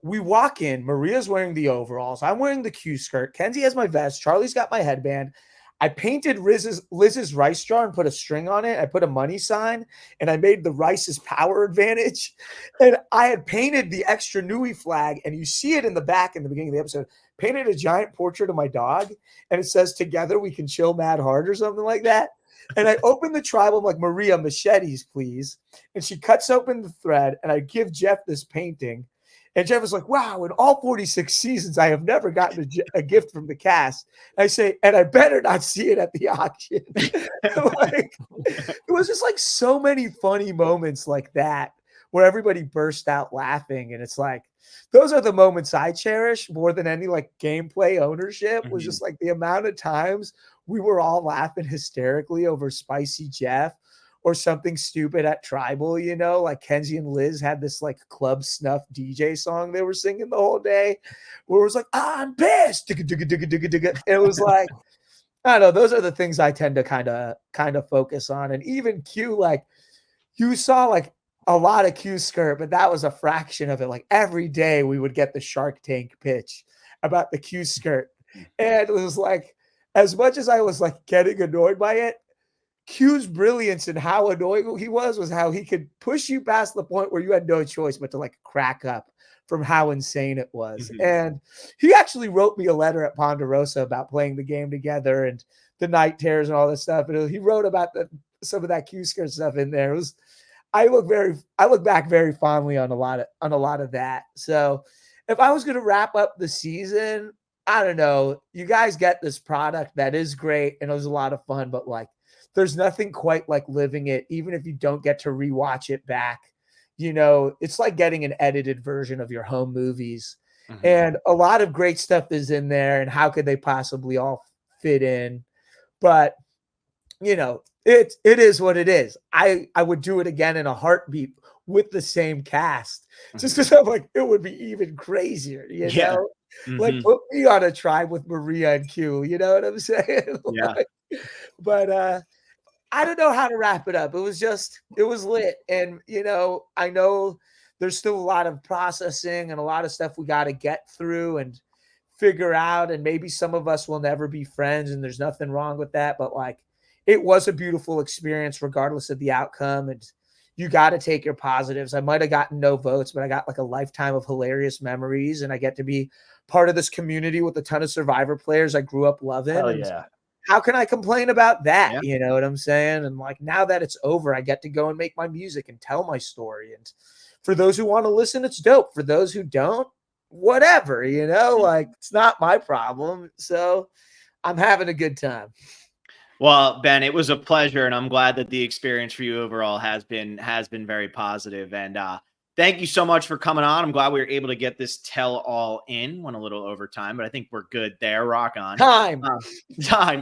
we walk in. Maria's wearing the overalls. I'm wearing the Q skirt. Kenzie has my vest. Charlie's got my headband. I painted Liz's rice jar and put a string on it. I put a money sign, and I made the rice's power advantage. And I had painted the extra Nui flag, and you see it in the back in the beginning of the episode. Painted a giant portrait of my dog, and it says, "Together we can chill mad hard," or something like that. And I open the tribal, I'm like, Maria, machetes, please. And she cuts open the thread, and I give Jeff this painting. And Jeff was like, wow, in all 46 seasons, I have never gotten a gift from the cast. And I say, and I better not see it at the auction. Like, it was just like so many funny moments like that where everybody burst out laughing. And it's like, those are the moments I cherish more than any like gameplay ownership. Was just like the amount of times we were all laughing hysterically over Spicy Jeff, or something stupid at Tribal, you know, like Kenzie and Liz had this like club snuff DJ song they were singing the whole day where it was like, I'm pissed. It was like, I don't know. Those are the things I tend to kind of focus on. And even Q, like you saw like a lot of Q skirt, but that was a fraction of it. Like every day we would get the Shark Tank pitch about the Q skirt. And it was like, as much as I was like getting annoyed by it, Q's brilliance and how annoying he was how he could push you past the point where you had no choice but to like crack up from how insane it was. Mm-hmm. And he actually wrote me a letter at Ponderosa about playing the game together and the night terrors and all this stuff. And he wrote about some of that Q skirt stuff in there. It was, I look back very fondly on a lot of that. So if I was going to wrap up the season, I don't know, you guys get this product that is great and it was a lot of fun, but like, there's nothing quite like living it, even if you don't get to rewatch it back. You know, it's like getting an edited version of your home movies. Mm-hmm. And a lot of great stuff is in there. And how could they possibly all fit in? But, you know, it is what it is. I would do it again in a heartbeat with the same cast. Mm-hmm. Just because I'm like, it would be even crazier, you know? Mm-hmm. Like, put me on a tribe with Maria and Q, you know what I'm saying? Yeah. But I don't know how to wrap it up. It was lit. And, you know, I know there's still a lot of processing and a lot of stuff we got to get through and figure out. And maybe some of us will never be friends and there's nothing wrong with that. But like, it was a beautiful experience regardless of the outcome. And you got to take your positives. I might've gotten no votes, but I got like a lifetime of hilarious memories. And I get to be part of this community with a ton of Survivor players I grew up loving. Hell and yeah. How can I complain about that? Yeah. You know what I'm saying? And like, now that it's over, I get to go and make my music and tell my story. And for those who want to listen, it's dope. For those who don't, whatever, you know, like it's not my problem. So I'm having a good time. Well, Ben, it was a pleasure. And I'm glad that the experience for you overall has been very positive. And, thank you so much for coming on. I'm glad we were able to get this tell all in. Went a little over time, but I think we're good there. Rock on. Time.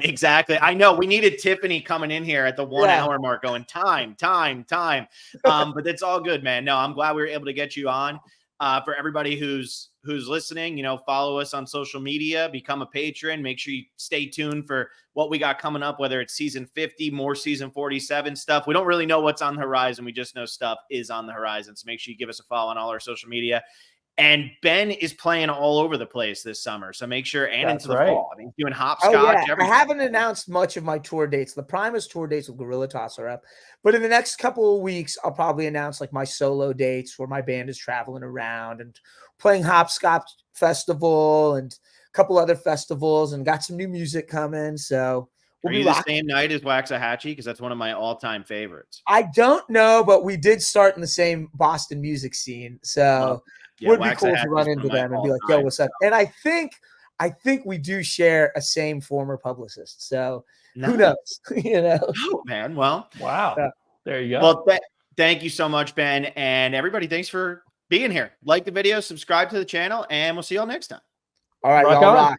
Exactly. I know we needed Tiffany coming in here at the 1 hour mark going time. But it's all good, man. No, I'm glad we were able to get you on. For everybody who's listening, you know, follow us on social media, become a patron, make sure you stay tuned for what we got coming up, whether it's season 50, more season 47 stuff. We don't really know what's on the horizon. We just know stuff is on the horizon. So make sure you give us a follow on all our social media. And Ben is playing all over the place this summer. So make sure, and into the fall. I mean, doing hopscotch. I haven't announced much of my tour dates. The Primus tour dates with Gorilla Toss are up. But in the next couple of weeks, I'll probably announce like my solo dates where my band is traveling around and playing Hopscotch Festival and a couple other festivals and got some new music coming. So we'll be the same night as Waxahachie? Because that's one of my all-time favorites. I don't know, but we did start in the same Boston music scene. So would be cool to run into them and be like, yo, what's up? And I think we do share a same former publicist. So who knows? You know? Oh, man. Well, wow. There you go. Well, thank you so much, Ben. And everybody, thanks for being here. Like the video, subscribe to the channel, and we'll see y'all next time. All right, y'all rock.